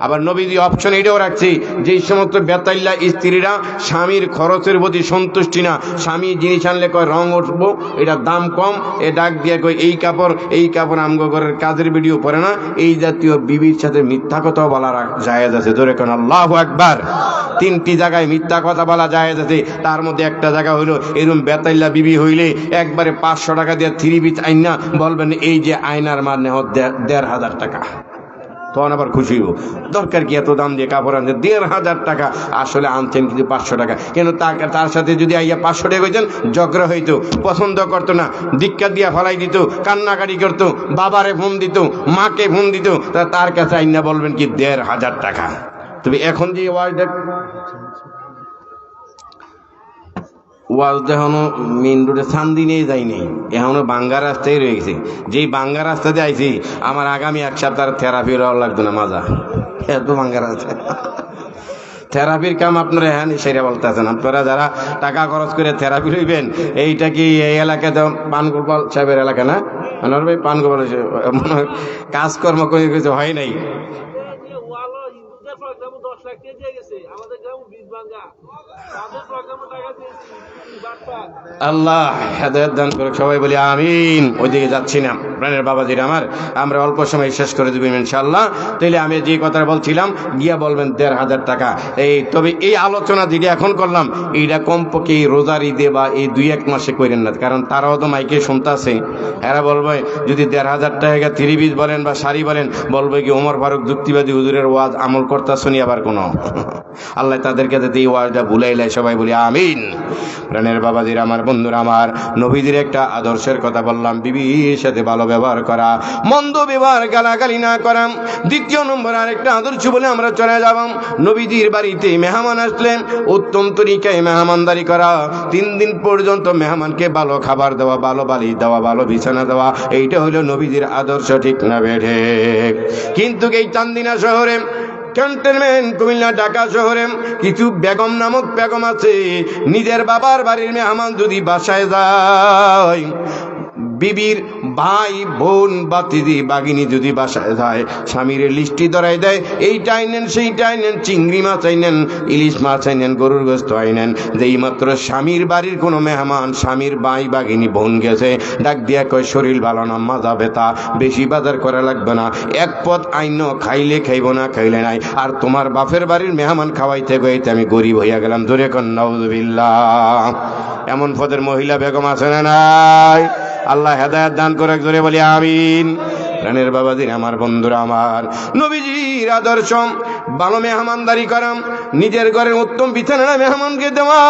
আবার নবীজি অপশন এটাও রাখছি, যেই সমস্ত বেতাল্লা স্ত্রীরা স্বামীর খরচের প্রতি সন্তুষ্টি না, স্বামী জিনিস আনলে কয় রং উঠবো, এটা দাম কম, এ ডাক দিয়ে কয় এই কাপড় আমগো ঘরের কাজের ভিডিও পরে না, এই জাতীয় বিবির সাথে মিথ্যা কথা বলা জায়েজ আছে। জোরে কোন আল্লাহু আকবার। 3টি জায়গায় মিথ্যা কথা বলা জায়েজ আছে। তার মধ্যে একটা জায়গা হইল, এরকম বেতাল্লা বিবি হইলে একবারে 500 টাকা দিয়ে 3 পিস আইনা বলবেন, এই যে আয়নার মানে 1500 টাকা। তখন আবার খুশি হইব, দরকার কি এত দাম দিয়ে কাপড় আনছে? 1500 টাকা। আসলে আনছেন কিন্তু 500 টাকা। কেন তার সাথে যদি আইয়া 500 টাকা হইতেন, ঝগড়া হইতো, পছন্দ করতো না, ধিক্কার দিয়া ফলাই দিত, কান্নাকাটি করতো, বাবারে ফোন দিত, মাকে ফোন দিত, তার কাছে আইনা বলবেন কি 1500 টাকা। তবে এখন যে ওয়াজ এখনো মেন রোডে শান্তি নিয়ে যায়নি, এখনো বাঙ্গা রাস্তায় রয়ে গেছে। যেই বাঙ্গা রাস্তাতে আইছি, আমার আগামী 1 সপ্তাহ থেরাপি লাগতো না, মাজা এত বাঙ্গা রাস্তা। থেরাপির কাম আপনারা হ্যাঁ সেরা বলতেছেন। আপনারা যারা টাকা খরচ করে থেরাপি লইবেন, এইটা কি এই এলাকাতে পানগোপাল সাহেবের এলাকা না? আনোয়ার ভাই, পানগোপাল কাজকর্ম করে কিছু হয় নাই। আল্লাহ হেদায়েত দান করুক, সবাই বলি আমিন। ওইদিকে যাচ্ছি না প্রাণের বাবাজিরা আমার, আমরা অল্প সময় শেষ করে দেবেন ইনশাআল্লাহ। তাইলে আমি যে কথা বলছিলাম গিয়া বলবেন ১,৫০০ টাকা। তবে এই আলোচনা যেটা এখন করলাম এইটা কমপক্ষে এই রোজার ঈদে বা এই ২-১ মাসে করেন না, কারণ তারাও তো মাইকে শুনতেছে। এরা বলবে যদি ১,৫০০ টাকা থ্রি-পিস বলেন বা শাড়ি বলেন, বলবে কি ওমর ফারুক যুক্তিবাদী হুজুরের ওয়াজ আমল করতে শুনি আবার কোনো। আল্লাহ তাদেরকে যাতে এই ওয়াজটা ভুলাইলাই, সবাই বলি আমিন। প্রাণের বাবাজির আমার, বন্ধুরা আমার, নবীদের একটা আদর্শের কথা বললাম, বিবির সাথে ভালো ব্যবহার করা, মন্দ ব্যবহার গালাগালি না করা। দ্বিতীয় নম্বর আরেকটা আদর্শ বলে আমরা চলে যাব, নবীদের বাড়িতে মেহমান আসলেন উত্তম তরিকায় মেহমানদারি করা। 3 দিন পর্যন্ত মেহমানকে ভালো খাবার দেওয়া, ভালো বালিশ দেওয়া, ভালো বিছানা দেওয়া, এইটা হলো নবীদের আদর্শ, ঠিক না বেঠে? কিন্তু এই চান্দিনা শহরে, ক্যান্টনমেন্ট কুমিল্লা ঢাকা শহরে কিছু বেগম নামক বেগম আছে, নিজের বাবার বাড়ির মেহমান যদি বাসায় যায়, বিবির ভাই বোন বাতিদি বাগিনী যদি বাসায় যায়, স্বামীর লিস্টি ধরাই দেয়, এইটাই নেন সেইটাই নেন, চিংড়ি মাছ আইনেন, ইলিশ মাছ আইনেন, গরুর গোস্ত আইনেন। যেই মাত্র স্বামীর বাড়ির কোনো মেহমান, স্বামীর ভাই বাগিনী বোন গেছে, ডাক দিয়া কয় শরীর ভালো না, মাজা ব্যথা, বেশি বাজার করা লাগবে না, এক পদ আইন, খাইলে খাইব না খাইলে নাই। আর তোমার বাপের বাড়ির মেহমান খাওয়াইতে গইতে আমি গরিব হইয়া গেলাম। জোরে কন নাউযুবিল্লাহ। এমন পদের মহিলা বেগম আছে না নাই? আল্লাহ হেদায়েত দান করে, জোরে বলি আমিন। প্রাণের বাবাজির আমার, বন্ধুরা আমার, নবীজির আদর্শ ভালো মেহমানদারি করাম, নিজের ঘরের উত্তম বিছানা মেহমানকে দেওয়া,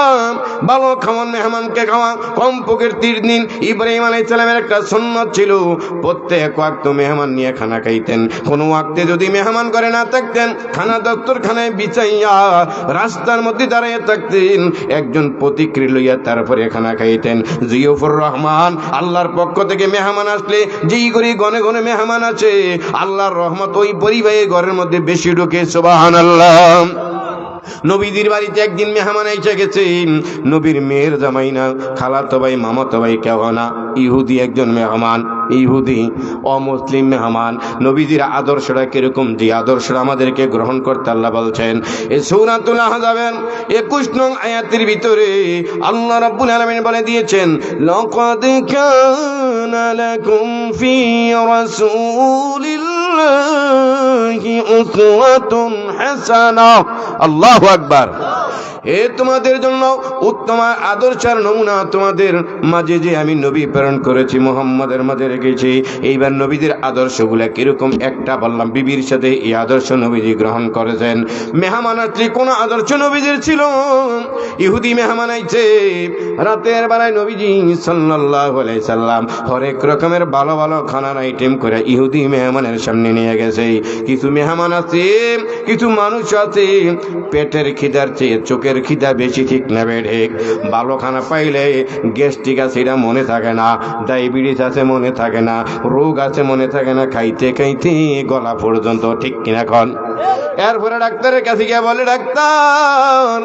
ভালো খাওয়ান মেহমানকে খাওয়া। কমপক্ষে 3 দিন ইব্রাহিম আলাইহিস সালামের একটা সুন্নাত ছিল, প্রত্যেক ওয়াক্ত মেহমান নিয়ে খানা খাইতেন। কোনো ওয়াক্তে যদি মেহমান করে না থাকতেন, খানা দপ্তরখানায় বিছাইয়া রাস্তার মধ্যে দাঁড়িয়ে থাকতেন, একজন প্রতিক্রিয়া লইয়া তারপরে খানা খাইতেন। জিয়ফুর রহমান, আল্লাহর পক্ষ থেকে মেহমান আসলে যেই করে গনে গনে মেহমান আছে, আল্লাহর রহমত ওই পরিবারের ঘরের মধ্যে বেশি ঢুকে। সুবহানাল্লাহ। নবীদের বাড়িতে একদিন মেহমান এসে গেছে, নবীর মেয়ের জামাই না, খালাতো ভাই মামাতো ভাই কেউ না, ইহুদি একজন মেহমান, ইহুদি অমুসলিম মেহমান। নবীদের আদর্শটা কিরকম, যে আদর্শটা আমাদেরকে গ্রহণ করতে আল্লাহ বলছেন এই সূরাতুল আহজাবের 21 নং আয়াতের ভিতরে আল্লাহ রাব্বুল আলামিন বলে দিয়েছেন, লাকাদ কানা লাকুম ফি রাসূলিল্লাহি উসওয়াতুন হাসানাহ। আল্লাহু আকবার। তোমাদের জন্য উত্তম আদর্শের নমুনা তোমাদের মাঝে যে আমি নবী প্রেরণ করেছি, মুহাম্মাদের মাঝে রেখেছি। এইবার নবীদের আদর্শগুলা কিরকম একটা বললাম, বিবির সাথে এই আদর্শ নবীজি গ্রহণ করেছেন। মেহমান আসলে কোন আদর্শ নবীজির ছিল? ইহুদি মেহমান আইছে, রাতের বেলায় নবীজি সাল্লাল্লাহু আলাইহি সাল্লাম হরেক রকমের ভালো ভালো খানার আইটেম করে ইহুদি মেহমানের সামনে নিয়ে গেছে। কিছু মেহমান আছে, কিছু মানুষ আছে পেটের খিদার চেয়ে চোখের খিদা বেশি, ঠিক না বেঠে? ভালো খানা পাইলে গ্যাস্ট্রিক আছে এটা মনে থাকে না, ডায়াবেটিস আছে মনে থাকে না, রোগ আছে মনে থাকে না, খাইতে খাইতে গলা পর্যন্ত, ঠিক কিনা কন? এরপরে ডাক্তারের কাছে গিয়ে বলে, ডাক্তার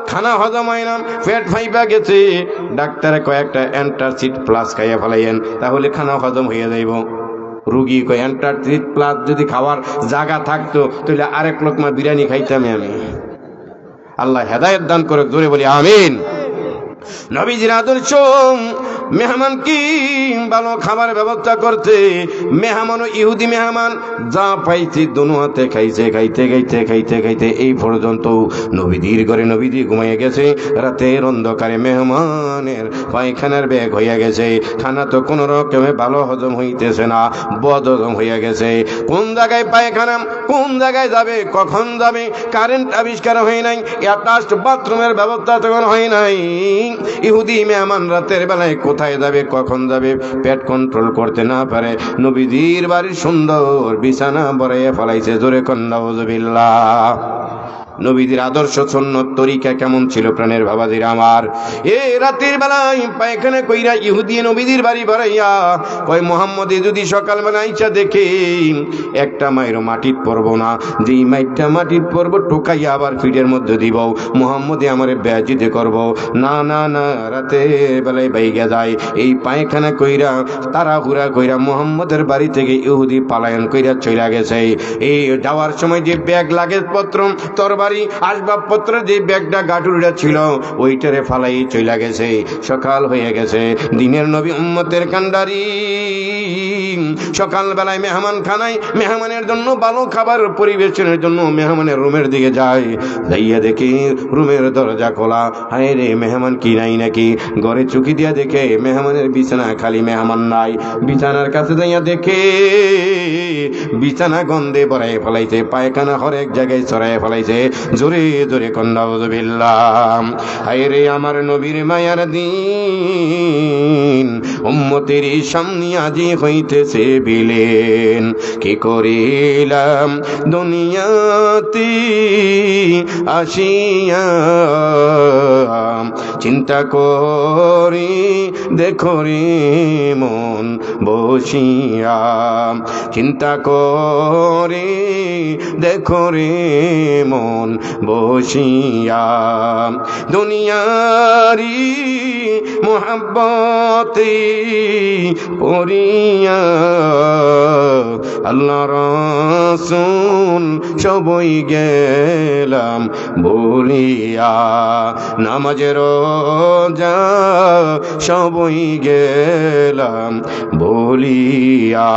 খানা হজম হয় না, পেট ফাইবা গেছে। ডাক্তারে কয়েকটা অ্যান্টাসিড প্লাস খাইয়া ফেলাইয়েন, তাহলে খানা হজম হয়ে যাইব। রুগী কয় অ্যান্টাসিড প্লাস যদি খাওয়ার জায়গা থাকতো তাহলে আরেক লোকমা বিরিয়ানি খাইতাম আমি। আল্লাহ হেদায়েত দান করে, জোরে বলি আমিন। নবীজির আদর্শ মেহমান কি ভালো খাবার ব্যবস্থা করতে, মেহমান ও ইহুদি মেহমান যা পাইছে দুনো হাতে খাইছে, খাইতে খাইতে খাইতে খাইতে এই পর্যন্ত নবীদের ঘরে নবীজি ঘুমাইয়া গেছে। রাতের অন্ধকারে মেহমানের পায়খানার ব্যাগ হইয়া গেছে, খানা তো কোনো রকমে ভালো হজম হইতেছে না, বদ হজম হইয়া গেছে। কোন জায়গায় পায়খানা, কোন জায়গায় যাবে, কখন যাবে, কারেন্ট আবিষ্কার হয় নাই, অ্যাটাচ বাথরুমের ব্যবস্থা তখন হয় নাই। ইহুদি মেহমান রাতের বেলায় কোথায় যাবে, কখন যাবে, পেট কন্ট্রোল করতে না পারে, নবীজির বাড়ির সুন্দর বিছানা বড়াইয়া ফেলাইছে। জোরে কন নাউযুবিল্লাহ। নবীদের আদর্শ সুন্নত তরিকা কেমন ছিল প্রাণের বাবাজিরা আমার? রাতের বেলায় পায়খানা কইরা ইহুদি নবীদের বাড়ি বাড়াইয়া কয়, মুহাম্মদ যদি সকালবেলা আইসা দেখে একটা মায়ের মাটির পর করব না, যেই মাইটটা মাটির পড়ব টোকাইয়া আবার ফিটের মধ্যে দিব, মুহাম্মদে আমারে বেয়াজিতে করব। না না না, রাতে বেলায় বাইগা যায়, এই পায়খানা কইরা তাড়াহুড়া কইরা মুহাম্মদের বাড়ি থেকে ইহুদি পালায়ন কইরা চইলা গেছে। এই যাওয়ার সময় যে ব্যাগ লাগেজ পত্র তরবারি আসবাবপত্র যে ব্যাগটা গাটুরিটা ছিল ওইটারে ফালাই চইলা গেছে। সকাল হয়ে গেছে, দিনের নবী উম্মতের কান্ডারি সকালবেলায় মেহমান খানায় মেহমানের জন্য ভালো খাবার পরিবেশনের জন্য মেহমানের রুমের দিকে যায়, যাইয়া দেখি রুমের দরজা খোলা। হায় রে, মেহমান কি নাই নাকি? ঘরে চুকি দিয়া দেখে মেহমানের বিছানা খালি, মেহমান নাই। বিছানার কাছে যাইয়া দেখে বিছানা গন্ধে ভরাই ফেলাইছে, পায়খানা হরেক জায়গায় ছড়াই ফেলাইছে। জোরে জোরে কন্যা উযবিল্লাহ। হায় রে, আমার নবীর মায়ার দিন, উম্মতের সামনে আজি হইতেছে বিলেন। কি করিলাম দুনিয়াতে আসিয়া, চিন্তা করি দেখো রে মন বসিয়া, চিন্তা করে দেখো রে মন বসিয়া, দুনিয়ারি মোহাব্বতে পড়িয়া আল্লাহ রাসূল সবই গেলাম বলিয়া, নামাজের রোজা সবই গেলাম বলিয়া।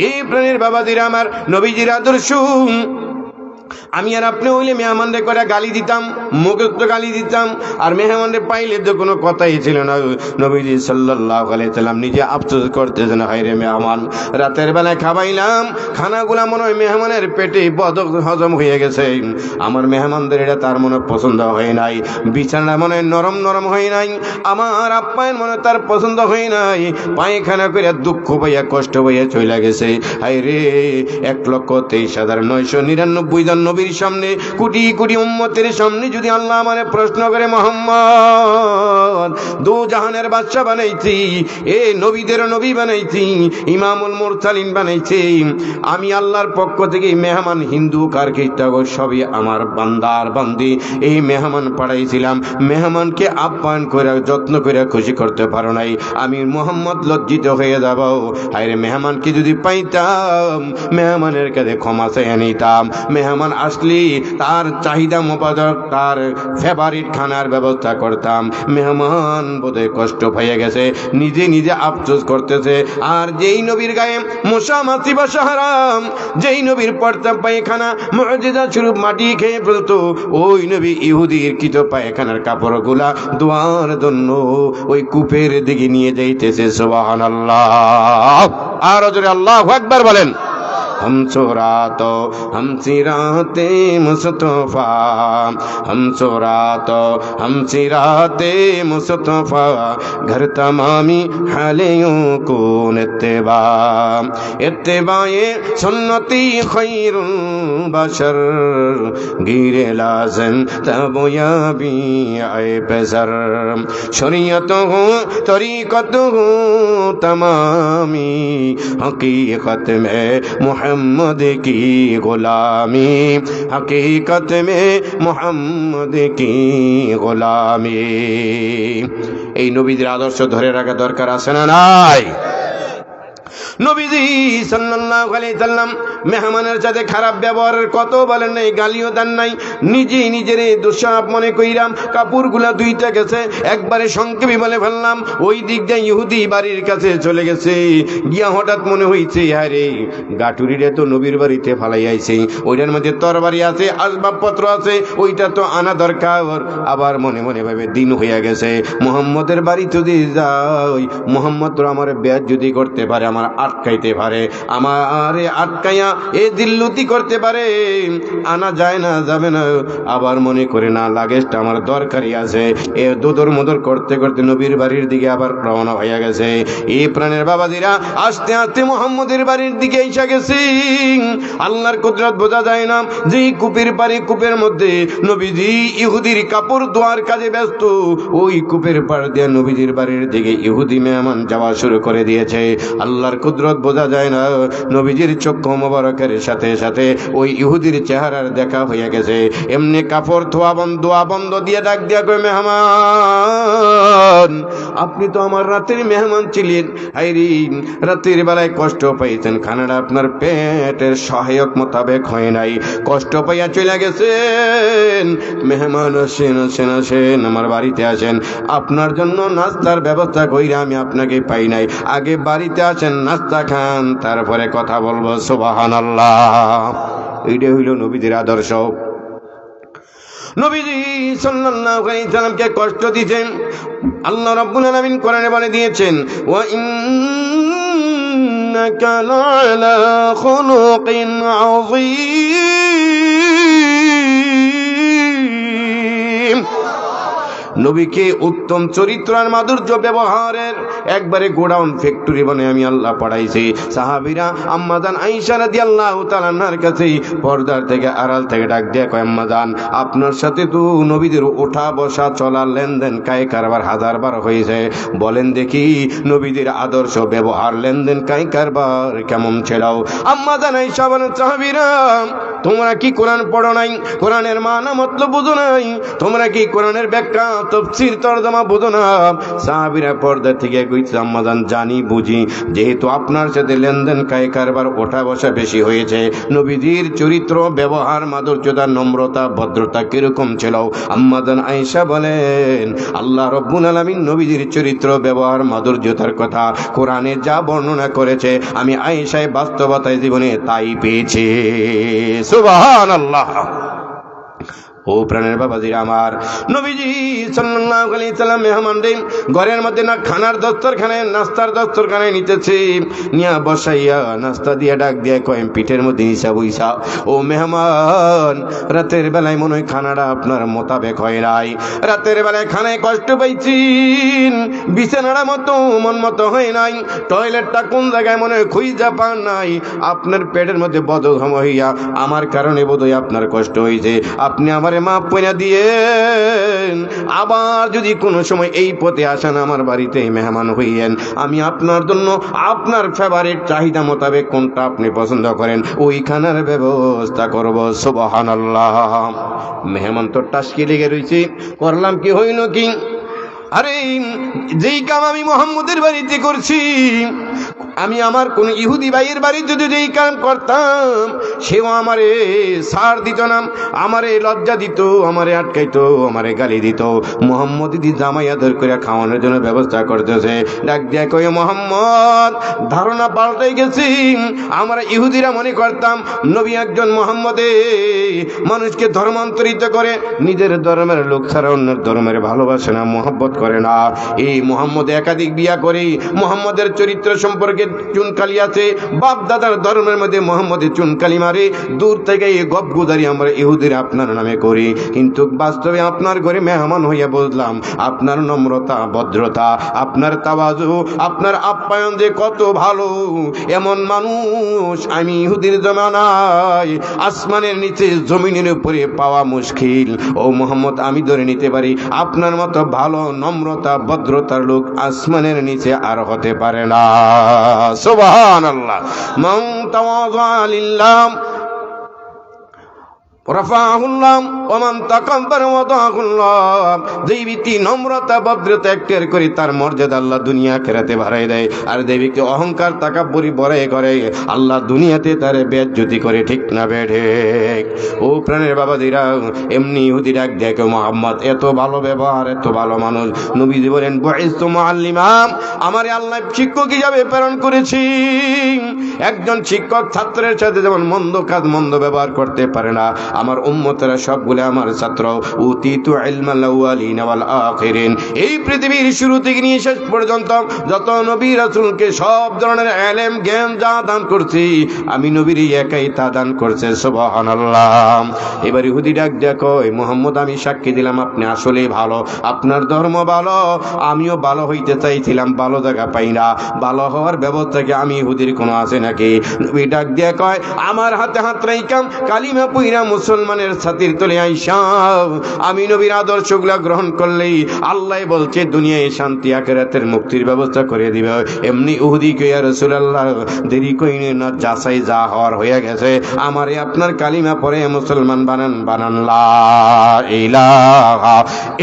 এই প্রাণের বাবাজিরা, আমার নবীজির আদর্শ আমি আর আপনি হইলে মেহমানদের করে গালি দিতাম, মুখে তো গালি দিতাম, আর মেহমানদের পাইলে তো কোনো কথাই ছিল না। নবীজি সাল্লাল্লাহু আলাইহি সাল্লাম নিজে আফসোস করতেছেন, হায় রে মেহমান, রাতের বেলায় খাবাইলাম, খানাগুলা মনে হয় মেহমানের পেটে হজম হয়ে গেছে, আমার মেহমানদের এটা তার মনে পছন্দ হয় নাই, বিছানা মনে নরম নরম হয় নাই, আমার আপ্যায়ন মনে তার পছন্দ হয় নাই, পায়খানা করে দুঃখ পাইয়া কষ্ট পাইয়া চলে গেছে। হায় রে, 1,23,999 জন নবীর সামনে, কোটি কোটি উম্মতের সামনে যদি আল্লাহ আমারে প্রশ্ন করে, মুহাম্মদ দু জাহানের বাদশা বানাইছি, এ নবীদের নবী বানাইছি, ইমামুল মুরসালিন বানাইছি, আমি আল্লাহর পক্ষ থেকে মেহমান হিন্দু কার খ্রিস্টান সবই আমার বান্দার বান্দি, এই মেহমান পাঠাইছিলাম, মেহমানকে আপ্যায়ন করে যত্ন করে খুশি করতে পারো নাই, আমি মুহাম্মদ লজ্জিত হয়ে যাব। হায়রে, মেহমানকে যদি পাইতাম মেহমানের কাছে ক্ষমা চেয়ে নিতাম, মেহমান আসলি তার চাহিদা মোতাবেক তার ফেভারিট খানার ব্যবস্থা করতাম। মেহমান বোধহয় কষ্ট পেয়ে গেছে, নিজে নিজে আফসোস করতেছে। আর যেই নবীর গায়ে মশা মাছি বাসা হারাম, যেই নবীর পর্দা পায়খানা মুজিজা স্বরূপ মাটি খেয়ে ফেলতো, ওই নবী ইহুদির কিত পায়খানার কাপড়গুলা দোয়ার জন্য ওই কূপের দিকে নিয়ে যাইতেছে। সুবহানাল্লাহ। আর জোরে আল্লাহু আকবার বলেন। हम चोरातो हम सिराते मुस्तफा, हम चोरातो हम सिराते मुस्तफा, घर तमामी हालियों को इत्तिबा, इत्तिबाए सुन्नती खैरुल बशर, गिरे लाज़िम तब याबी आए बेज़र, शरीयत हो तरीक़त हो तमामी, हकीकत में मोहम्मद की गुलामी, हकीकत में मोहम्मद की गुलामी। এই নবীদের আদর্শ ধরে রাখা দরকার আছে না নাই? নবীজি সাল্লাল্লাহু আলাইহি সাল্লাম মেহমানের সাথে খারাপ ব্যবহারের কত বলেন নাই, গালিও দেন নাই, নিজে নিজের দোষাপ মনে কইরাম কাপড়গুলা দুইটা গেছে, একবারে সংক্ষেপে বলে ফেললাম। ওই দিক দিয়ে ইহুদি বাড়ির কাছে চলে গেছে, গিয়া হঠাৎ মনে হইছে, আরে গাটুরিরে তো নবীর বাড়িতে ফালাই আইছে, ওইটার মধ্যে তরবারি আছে, আসবাবপত্র আছে, ওইটা তো আনা দরকার। আবার মনে মনে ভাবে দিন হইয়া গেছে, মুহাম্মদের বাড়ি যদি যাই, মুহাম্মদ তো আমার বেয়াজ্জতি করতে পারে, আমার আটকাইতে পারে, আমারে আটকাইয়া এ দিল্লুতি করতে পারে, আনা যায় না, যাবে না। আবার মনে করে না, লাগেজটা আমার দরকারি আছে, এ দোদর মোদর করতে করতে নবীর বাড়ির দিকে আবার রওনা হয়ে গেছে। এই প্রাণের বাবাজিরা আস্তে আস্তে মুহাম্মদের বাড়ির দিকে এসে গেছে। আল্লাহর কুদরত বোঝা যায় না, যে কূপের পারে, কূপের মধ্যে নবীজি ইহুদির কাপড় ধোয়ার কাজে ব্যস্ত, ওই কূপের পাড় দিয়ে নবীজির বাড়ির দিকে ইহুদি মেহমান যাওয়া শুরু করে দিয়েছে। আল্লাহর কুদরত বোঝা যায় না। নবীজির চক্ষু মোবারকের সাথে সাথে ওই ইহুদির চেহারার দেখা হয়ে গেছে। এমনি কাপড় দোয়া বন্ধ দিয়ে ডাক দিয়া কই, মেহমান, আপনি তো আমার রাতের মেহমান ছিলেন, হাইরি রাতের বেলায় কষ্ট পাইছেন, খানাটা আপনার পেটের সহায়ক মোতাবেক হয় নাই, কষ্ট পাইয়া চলে গেছেন। মেহমান আসেন আসেন আসেন, আমার বাড়িতে আসেন, আপনার জন্য নাস্তার ব্যবস্থা কইরা আমি আপনাকে পাই নাই, আগে বাড়িতে আসেন, নাস্তা খান, তারপরে কথা বলবো। সুবহানাল্লাহ। এইটা হইল নবীদের আদর্শ। নবীজি সাল্লাল্লাহু আলাইহি সাল্লামকে কষ্ট দিতেন। আল্লাহ রাব্বুল আলামিন কোরআনে বলে দিয়েছেন, ওয়া ইন্নাকা লা'আলা খুলুকিন আযীম। নবীকে উত্তম চরিত্র আর মাধুর্য ব্যবহারের একবারে গোডাউন ফ্যাক্টরি বানিয়ে আমি আল্লাহ পাঠাইছি। সাহাবীরা আম্মাজান আয়েশা রাদিয়াল্লাহু তাআলা আনহার কাছে পর্দার থেকে আড়াল থেকে ডাক দিয়ে কয়, আম্মাজান, আপনার সাথে তো নবীদের ওঠা বসা চলা লেনদেন কায় কারবার হাজারবার হয়েছে, বলেন দেখি নবীদের আদর্শ ব্যবহার লেনদেন কায় কারবার কেমন ছিল? আম্মাজান আয়েশা বলেন, সাহাবীরা, তোমরা কি কোরআন পড়ো নাই? কোরআনের মানা মতলব বুঝো নাই? তোমরা কি কোরআনের ব্যাখ্যা তাফসীর তরজমা বুঝো না? সাহাবীরা পর্দা থেকে কইছে, আম্মাজান, জানি বুঝি, যেহেতু আপনার সাথে লেনদেন কায় কারবার ওঠা বসা বেশি হয়েছে, নবীজির চরিত্র ব্যবহার মাধুর্যতা নম্রতা ভদ্রতা কিরকম ছিল? আম্মাজান আয়েশা বলেন, আল্লাহ রাব্বুল আলামিন নবীজির চরিত্র ব্যবহার মাধুর্যতার কথা কোরআনে যা বর্ণনা করেছে, আমি আয়েশায় বাস্তবতায় জীবনে তাই পেয়েছি। সুবহানাল্লাহ। ও প্রাণের বাবাজিরা আমার, নবীজি সাল্লাল্লাহু আলাইহি সাল্লাম মেহমানদের ঘরের মধ্যে না খানার দস্তরখানায় নাস্তার দস্তরখানায় নিতেছে, নিয়া বসাইয়া নাস্তা দিয়ে ডাক দিয়ে কয়, পিঠের মধ্যে নিশা বইসা, ও মেহমান, রাতের বেলায় মনে হয় খানাটা আপনার মোতাবেক হয় নাই, রাতের বেলায় খানায় কষ্ট পাইছেন, বিছানাটা মতো মন মতো হয় নাই, টয়লেটটা কোন জায়গায় মনে হয় খুঁজা পান নাই, আপনার পেটের মধ্যে বদহজম হইয়া আমার কারণে বোধহয় আপনার কষ্ট হয়েছে, আপনি আমার মাপ পয়না দিয়েন। আবার যদি কোনো সময় এই পথে আসেন আমার বাড়িতে মেহমান হইয়েন, আমি আপনার জন্য আপনার ফেভারিট চাহিদা মোতাবেক কোনটা আপনি পছন্দ করেন ওই খানার ব্যবস্থা করব। সুবহানাল্লাহ। মেহমান তো টাসকি লেগে রয়েছে, করলাম কি হইল কি? আরে যেই কাম আমি মুহাম্মদের বাড়িতে করছি, আমি আমার কোন ইহুদি ভাইয়ের বাড়িতে যদি যেই কাম করতাম, সেও আমারে সার দিত না, আমারে লজ্জা দিত, আমারে আটকাইতো, আমারে গালি দিত। মুহাম্মদ দিদি জামাই আদর করে খাওয়ানোর জন্য ব্যবস্থা করতেছে, ডাক দিয়া কই, মুহাম্মদ, ধারণা পাল্টাই গেছি। আমরা ইহুদিরা মনে করতাম নবী একজন মুহাম্মদে মানুষকে ধর্মান্তরিত করে, নিজের ধর্মের লোক ছাড়া অন্যের ধর্মের ভালোবাসে না, মহব্বত করে না। এই মুহাম্মদ একাধিক বিয়া করে মুহাম্মদের চরিত্র সম্পর্কে চুনকালি আছে, বাপ দাদার ধর্মের মধ্যে মুহাম্মদের চুনকালি মারে। দূর থেকে এই গপগুজারি আমরা ইহুদিরা আপনার নামে করি, কিন্তু বাস্তবে আপনার ঘরে মেহমান হইয়া বুঝলাম আপনার নম্রতা ভদ্রতা, আপনার তাওয়াজু, আপনার আপ্যায়ন যে কত ভালো। এমন মানুষ আমি ইহুদির জমানায় আসমানের নিচে জমিনের উপরে পাওয়া মুশকিল। ও মুহাম্মদ, আমি ধরে নিতে পারি আপনার মতো ভালো নম্রতা ভদ্রতার লোক আসমানের নিচে আর হতে পারে না। সুবহানাল্লাহ। মান তাওয়াযা লিল্লাহ রাফাহুল্লাহ ওয়া মান তাকাব্বারা ওয়াদাহুল্লাহ। যেই ব্যক্তি নম্রতা ভদ্রতা একটের করে তার মর্যাদা আল্লাহ দুনিয়া আখিরাতে বাড়ায় দেয়, আর যে ব্যক্তি অহংকার তাকাব্বুরি বড়াই করে আল্লাহ দুনিয়াতে তারে বেইজ্জতি করে। ঠিক না বেঠিক? ও প্রাণের বাবাজিরা, এমনি ইহুদি ডাক দেখো, মুহাম্মদ এত ভালো ব্যবহার, এত ভালো মানুষ। নবীজি বলেন, বুইস্তু মুআল্লিমা, আমারে আল্লাহ শিক্ষক হিসাবে প্রেরণ করেছি। একজন শিক্ষক ছাত্রের সাথে যেমন মন্দ কাজ মন্দ ব্যবহার করতে পারে না, আমার উম্মতেরা সবগুলো আমার ছাত্র। উতিতু ইলমাল আউয়ালিন ওয়াল আখিরিন। এই পৃথিবীর শুরু থেকে নিয়ে শেষ পর্যন্ত যত নবী রাসূলকে সব ধরনের ইলম জ্ঞান যা দান করছি, আমি নবীর একাই তা দান করছে। সুবহানাল্লাহ। এবার ইহুদি ডাক দেখো, মুহাম্মদ, আমি সাক্ষী দিলাম আপনি আসলেই ভালো, আপনার ধর্ম ভালো, আমিও ভালো হইতে চাইছিলাম, ভালো জায়গা পাই না। ভালো হওয়ার ব্যবস্থা কি আমি ইহুদির কোনো আছে নাকি? নবী ডাক দিয়ে কয়, আমার হাতে হাত রাইকাম কালিমা পইরা মুসলমানের ছাতির তলে আইসা আমি নবীর আদর্শগুলা গ্রহণ করলেই আল্লাহ বলছে দুনিয়ায় শান্তি আখিরাতের মুক্তির ব্যবস্থা করে দিবে। এমনি উহুদি কইয়া রাসূলুল্লাহ দেরি কইনে না, যাচাই যা হওয়ার হয়ে গেছে, আমারে আপনার কালিমা পড়ে মুসলমান বানান লা ইলাহা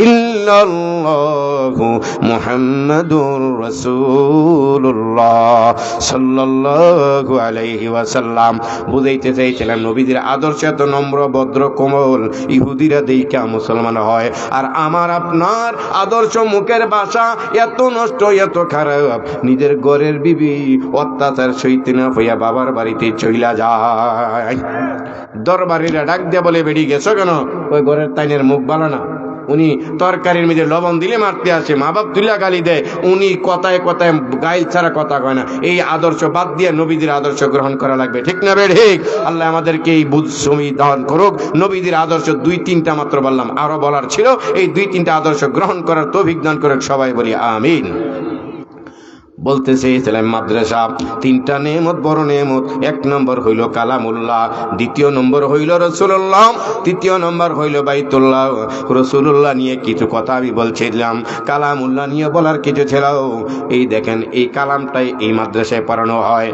ইল্লাল্লাহু মুহাম্মাদুর রাসূলুল্লাহ সাল্লাল্লাহু আলাইহি ওয়াসাল্লাম। বুঝাইতে চাইছিলাম নবীদের আদর্শ এত নম্র ভদ্র কোমল, ইহুদিরা দেইখা মুসলমান হয়, আর আমার আপনার আদর্শ মুখের ভাষা এত নষ্ট এত খারাপ, নিজের ঘরের বিবি অত্যাচার সইতে না হইয়া বাবার বাড়িতে চইলা যায়। দরবারিরা ডাক দিয়ে বলে, বেরিয়ে গেছো কেন? ওই ঘরের তাইনের মুখ ভালো না, উনি তরকারির মধ্যে লবণ দিলে মারতে আসে, মা বাপ তুলা গালি দেয়, উনি কথায় কথায় গাইল ছাড়া কথা কয় না। এই আদর্শ বাদ দিয়ে নবীদের আদর্শ গ্রহণ করা লাগবে, ঠিক না বে ঠিক? আল্লাহ আমাদেরকে এই বুঝ দান করুক। নবীদের আদর্শ 2-3টা মাত্র বললাম, আরো বলার ছিল, এই 2-3টা আদর্শ গ্রহণ করার তৌফিক দান করুক, সবাই বলি আমিন। বলতে চেয়েছিলাম মাদ্রাসা 3টা নেমত, বড় নেমত। 1 নম্বর হইল কালামুল্লাহ, 2য় নম্বর হইল রাসূলুল্লাহ, 3য় নম্বর হইল বাইতুল্লাহ। রাসূলুল্লাহ নিয়ে কিছু কথা আমি বলছিলাম, কালামুল্লাহ নিয়ে বলার কিছু ছিল। এই দেখেন, এই কালামটাই এই মাদ্রাসায় পড়ানো হয়।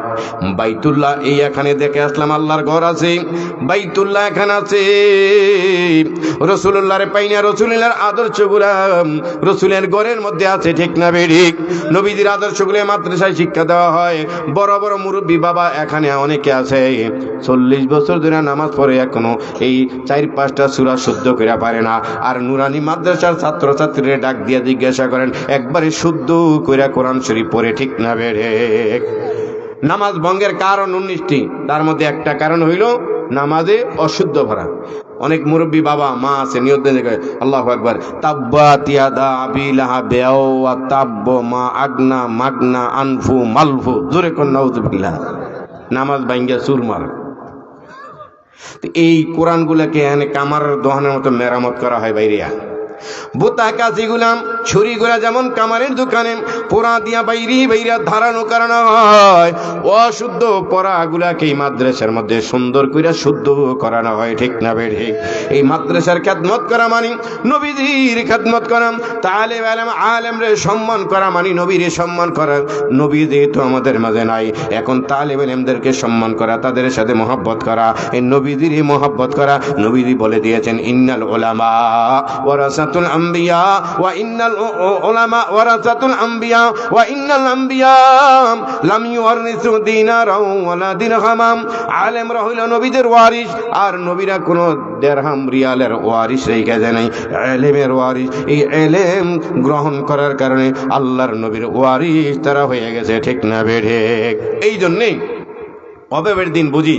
বাইতুল্লাহ এই এখানে দেখে আসলাম, আল্লাহর ঘর আছে, বাইতুল্লাহ এখানে আছে। রাসূলুল্লাহর পাইনা, রাসূলুল্লাহর আদর্শগুলা রাসূলের ঘরের মধ্যে আছে, ঠিক না বেঠিক? নবীদের আদর্শগুলো মাদ্রাসায় শিক্ষা দেওয়া হয়। বড় বড় মুরব্বী বাবা এখানে অনেকে আছে, 40 বছর ধরে নামাজ পড়ে এখনো এই 4-5টা সূরা শুদ্ধ করে পারে না। আর নুরানি মাদ্রাসার ছাত্রছাত্রীরা ডাক দিয়ে জিজ্ঞাসা করেন, একবারে শুদ্ধ করে কোরআন শরীফ পড়ে, ঠিক না বেড়ে? নামাজ ভঙ্গের কারণ 19টি, তার মধ্যে একটা কারণ হইল নামাজে অশুদ্ধ ভরা। অনেক মুরব্বী বাবা মা আছে, নিয়ত দিয়ে আল্লাহু আকবার, তাব্বাত ইয়াদা আবি লাহাব ওয়া তাব্ব মা আগনা মাগনা আনফু মালফু, জোরে কোন নাউযুবিল্লাহ। নামাজ ভাঙ্গা চুরমার। এই কোরআনগুলোকে এনে কামারের দোকানের মতো মেরামত করা হয় বাইরিয়া। বোতা কাজী গুলাম ছুরিগুলা যেমন কামারের দোকানে পোড়া দিয়া বাইরা ধারানো কারণে হয়, অশুদ্ধ পড়াগুলাকে এই মাদ্রাসার মধ্যে সুন্দর করে শুদ্ধ করানো হয়, ঠিক না বেঠিক? এই মাদ্রাসার খেদমত করা মানে নবীর খেদমত করা, তালেব আলেম আলেমরে সম্মান করা মানে নবীরে সম্মান করা। নবী যেহেতু আমাদের মাঝে নাই, এখন তালেব আলেমদেরকে সম্মান করা, তাদের সাথে মহব্বত করা, এই নবীদেরই মহব্বত করা। নবীজি বলে দিয়েছেন, ইন্নাল উলামা ওয়ারাসাতুল আম্বিয়া ওয়া ইন্নাল উলামা ওয়ারাসাতুল আম্বিয়া ওয়া ইন্নাল আম্বিয়া লাম ইউরিসু দিনারাও ওয়ালা দিরহাম। আলেমরা হইল নবীদের ওয়ারিস, আর নবীরা কোনো দিরহাম রিয়ালের ওয়ারিস রেখে যায় নাই, ইলমের ওয়ারিস। এই ইলম গ্রহণ করার কারণে আল্লাহর নবীর ওয়ারিস তারা হয়ে গেছে, ঠিক না বেঠিক? এই জন্যই অবেবের দিন বুঝি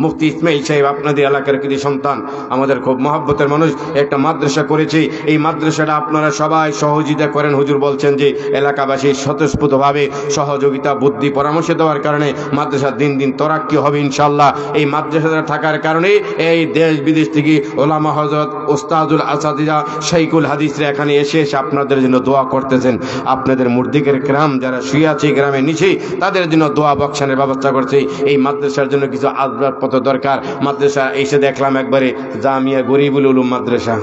মুফতি ইসমাইল সাহেব আপনাদের এলাকার কৃতি সন্তান, আমাদের খুব মহব্বতের মানুষ, একটা মাদ্রাসা করেছে। এই মাদ্রাসাটা আপনারা সবাই সহযোগিতা করেন। হুজুর বলছেন যে এলাকাবাসী স্বতঃস্ফূর্তভাবে সহযোগিতা বুদ্ধি পরামর্শ দেওয়ার কারণে মাদ্রাসা দিন দিন তরাক্কি হবে ইনশাল্লাহ। এই মাদ্রাসাটা থাকার কারণে এই দেশ বিদেশ থেকে ওলামা হযরত ওস্তাদুল আসাদিজা শাইখুল হাদিসরা এখানে এসে আপনাদের জন্য দোয়া করতেছেন। আপনাদের মুর্দিকের গ্রাম যারা শুয়ে আছে গ্রামের নিচে, তাদের জন্য দোয়া বকশানের ব্যবস্থা করছে। এই মাদ্রাসার জন্য কিছু আসবাবপত্র দরকার। মাদ্রাসা এসে দেখলাম একবারে জামিয়া গরিবুল উলুম মাদ্রাসা,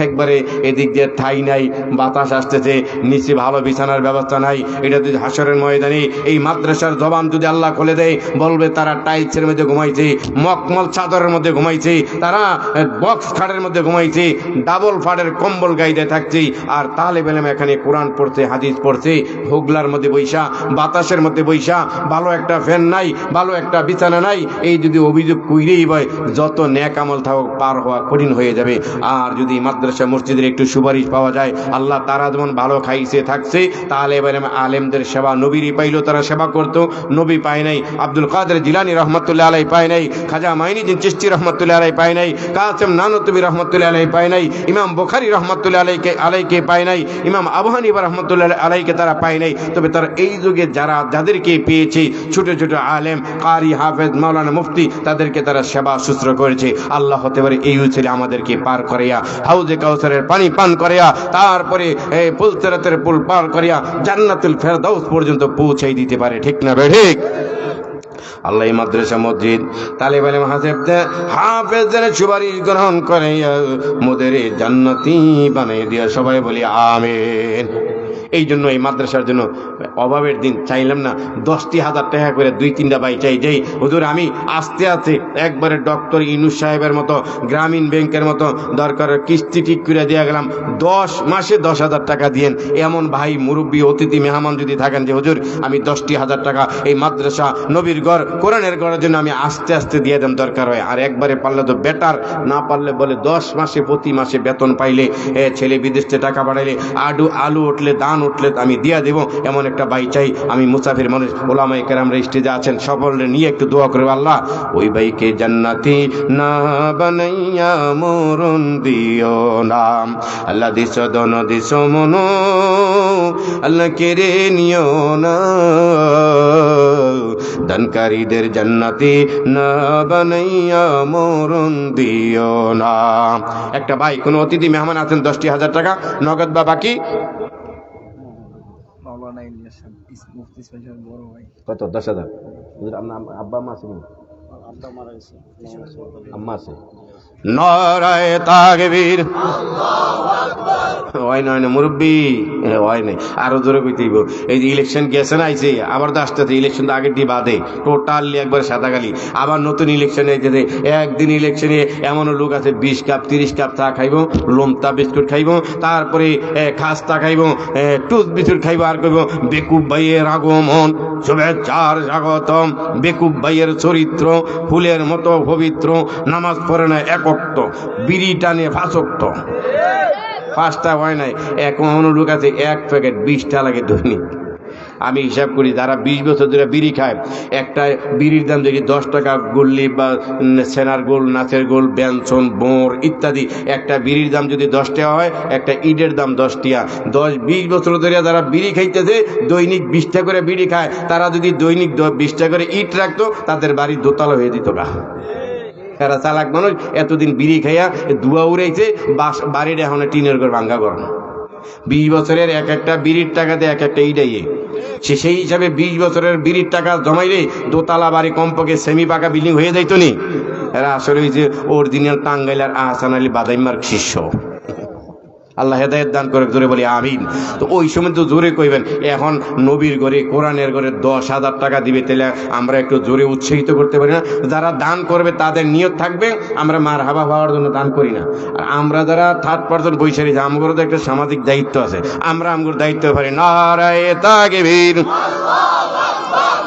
একবারে এদিক দিয়ে ঠাই নাই, বাতাস আসতেছে, নিচে ভালো বিছানার ব্যবস্থা নাই। এটা যদি হাসরের ময়দানে এই মাদ্রাসার জবান যদি আল্লাহ খুলে দেয়, বলবে তারা টাইলসের মধ্যে ঘুমাইছে, মকমল চাদরের মধ্যে ঘুমাইছে, তারা বক্স খাটের মধ্যে ঘুমাইছে, ডাবল ফাটের কম্বল গাইতে থাকছে। আর তালেব ইলম এখানে কোরআন পড়ছে, হাদিস পড়ছে, হুগলার মধ্যে বৈশা, বাতাসের মধ্যে বৈশা, ভালো একটা ফ্যান নাই, ভালো একটা বিছানা নাই। এই যদি অভিযোগ কইরেই হয়, যত নেক আমল থাকুক পার হওয়া কঠিন হয়ে যাবে। আর যদি মাদ্রাসা মসজিদের একটু সুপারিশ পাওয়া যায়, আল্লাহ তারা যেমন ভালো খাইছে থাকছে, তাহলে এবার আলেমদের সেবা নবীরই পাইলো, তারা সেবা করতো। নবী পায় নাই, আব্দুল কাদের জিলানী রহমতুল্লাহ আলাই পায় নাই, খাজা মাইনুদ্দিন চিশতি রহমতুল্লাহ আলাই পায় নাই, কাসেম নানুতুবি রহমতুল্লাহ আলাই পায় নাই, ইমাম বুখারী রহমতুল্লাহ আলাইকে পায় নাই, ইমাম আবু হানিফা রহমতুল্লাহ আলাইকে তারা পায় নাই। তবে তারা এই যুগে যাদেরকে পেয়েছে, ছোট ছোট আলেম, কারি, হাফেজ, মাওলানা, মুফতি, তাদেরকে তারা সেবা শুশ্র করেছে। আল্লাহ হতে পারে এই ছেলে আমাদেরকে পার করিয়া হাউজে কাউসারের পানি পান করিয়া, তারপরে পুলসিরাতের পুল পার করিয়া জান্নাতুল ফেরদাউস পর্যন্ত পৌঁছাই দিতে পারে, ঠিক না বেঠিক? আল্লাহ এই মাদ্রাসা মসজিদ তালিব ইলম হাফেজদের সুপারিশ গ্রহণ করে মোদের জান্নাতি বানিয়ে দিয়া সবাই বলি আমিন। এই জন্য এই মাদ্রাসার জন্য অভাবের দিন চাইলাম না 10,000 টাকা করে 2-3টা ভাই চাই যেই হুজুর আমি আস্তে আস্তে একবারে ডক্টর ইউনূস সাহেবের মতো গ্রামীণ ব্যাংকের মতো দরকার কিস্তি ঠিক করে দিয়ে গেলাম 10 মাসে 10,000 টাকা দিয়েন, এমন ভাই মুরব্বী অতিথি মেহমান যদি থাকেন যে হুজুর আমি 10,000 টাকা এই মাদ্রাসা নবীর ঘর কোরআনের ঘরের জন্য আমি আস্তে আস্তে দিয়ে দেন দরকার হয়, আর একবারে পারলে তো বেটার, না পারলে বলে 10 মাসে প্রতি মাসে বেতন পাইলে ছেলে বিদেশে টাকা পাঠাইলে আলু উঠলে দান উঠলে আমি দিয়া দেব, এমন একটা ভাই চাই। আমি মুসাফির মানুষ, ওলামায়ে কেরামরা স্টেজে আছেন, সকলে নিয়ে একটু দোয়া করে আল্লাহ ওই ভাইকে জান্নাতি না বানাইয়া মরণ দিও না, আল্লাহ দিস দন দিস মন আল্লাহ কেড়ে নিও না, দানকারীদের জান্নাতি না বানাইয়া মরণ দিও না। একটা ভাই কোন অতিথি মেহমান আছেন 10,000 টাকা নগদ বা বাকি কত 10,000 আব্বা আম্মা আছে, আম্মা আছে, নারায়ে তাকবীর, হয় না মুরব্বী হয় নাই, আরো জোরে কইতেইব। এই যে ইলেকশন গেছে না আইছে, আবার তো আসতেছে, ইলেকশন তো আগের দিয়ে বাদে টোটালি একবার সাদাগালি, আবার নতুন ইলেকশন আইতেছে। একদিন ইলেকশনে এমনও লোক আছে 20 কাপ 30 কাপ চা খাইব, লোমতা বিস্কুট খাইব, তারপরে খাস্তা খাইব, টুথ বিস্কুট খাইব, আর কইব বেকুব ভাইয়ের আগমন, শুভেচ্ছার স্বাগতম, বেকুব ভাইয়ের চরিত্র ফুলের মতো পবিত্র, নামাজ পড়ে না একক্ত, বিড়ি টানে 5 ওয়াক্ত, 5টা হয় নাই, এমন লোক আছে 1 প্যাকেট 20টা লাগে দৈনিক। আমি হিসাব করি যারা 20 বছর ধরে বিড়ি খায়, একটা বিড়ির দাম যদি 10 টাকা, গুল্লি বা সেনার গোল, নাচের গোল, ব্যঞ্জন, বোঁড় ইত্যাদি, একটা বিড়ির দাম যদি 10 টাকা হয়, একটা ইটের দাম 10 টাকা। 10-20 বছর ধরে যারা বিড়ি খাইতেছে, দৈনিক 20টা করে বিড়ি খায়, তারা যদি দৈনিক 20টা করে ইট রাখতো, তাদের বাড়ি দোতলা হয়ে দিত গা। এরা চালাক মানুষ, এতদিন বিড়ি খাইয়া ধোঁয়া উড়াইছে, বাড়ির এখন টিনের ঘর ভাঙ্গা ঘর। 20 বছরের এক একটা বিড়ির টাকাতে এক একটা ইটাইয়ে, সেই হিসাবে 20 বছরের বিড়ির টাকা জমাইলে দোতলা বাড়ি কমপক্ষে সেমি পাকা বিল্ডিং হয়ে যাইতো নি। এরা আসলে ওই যে অরিজিনাল টাঙ্গাইলার আহসান আলী বাদাইমার শিষ্য। আল্লাহ হেদায়েত দান করে, জোরে বলি আমিন। তো ওই সময় তো জোরে কইবেন, এখন নবীর ঘরে কোরআনের ঘরে 10,000 টাকা দিবে, তাহলে আমরা একটু জোরে উৎসাহিত করতে পারি না? যারা দান করবে তাদের নিয়ত থাকবে আমরা মারহাবা হওয়ার জন্য দান করি না। আর আমরা যারা থার্ড পারসন বৈশাখী, আমগুলো তো একটা সামাজিক দায়িত্ব আছে, আমরা আমগুলোর দায়িত্ব পারি। নারায়ে তাকবীর,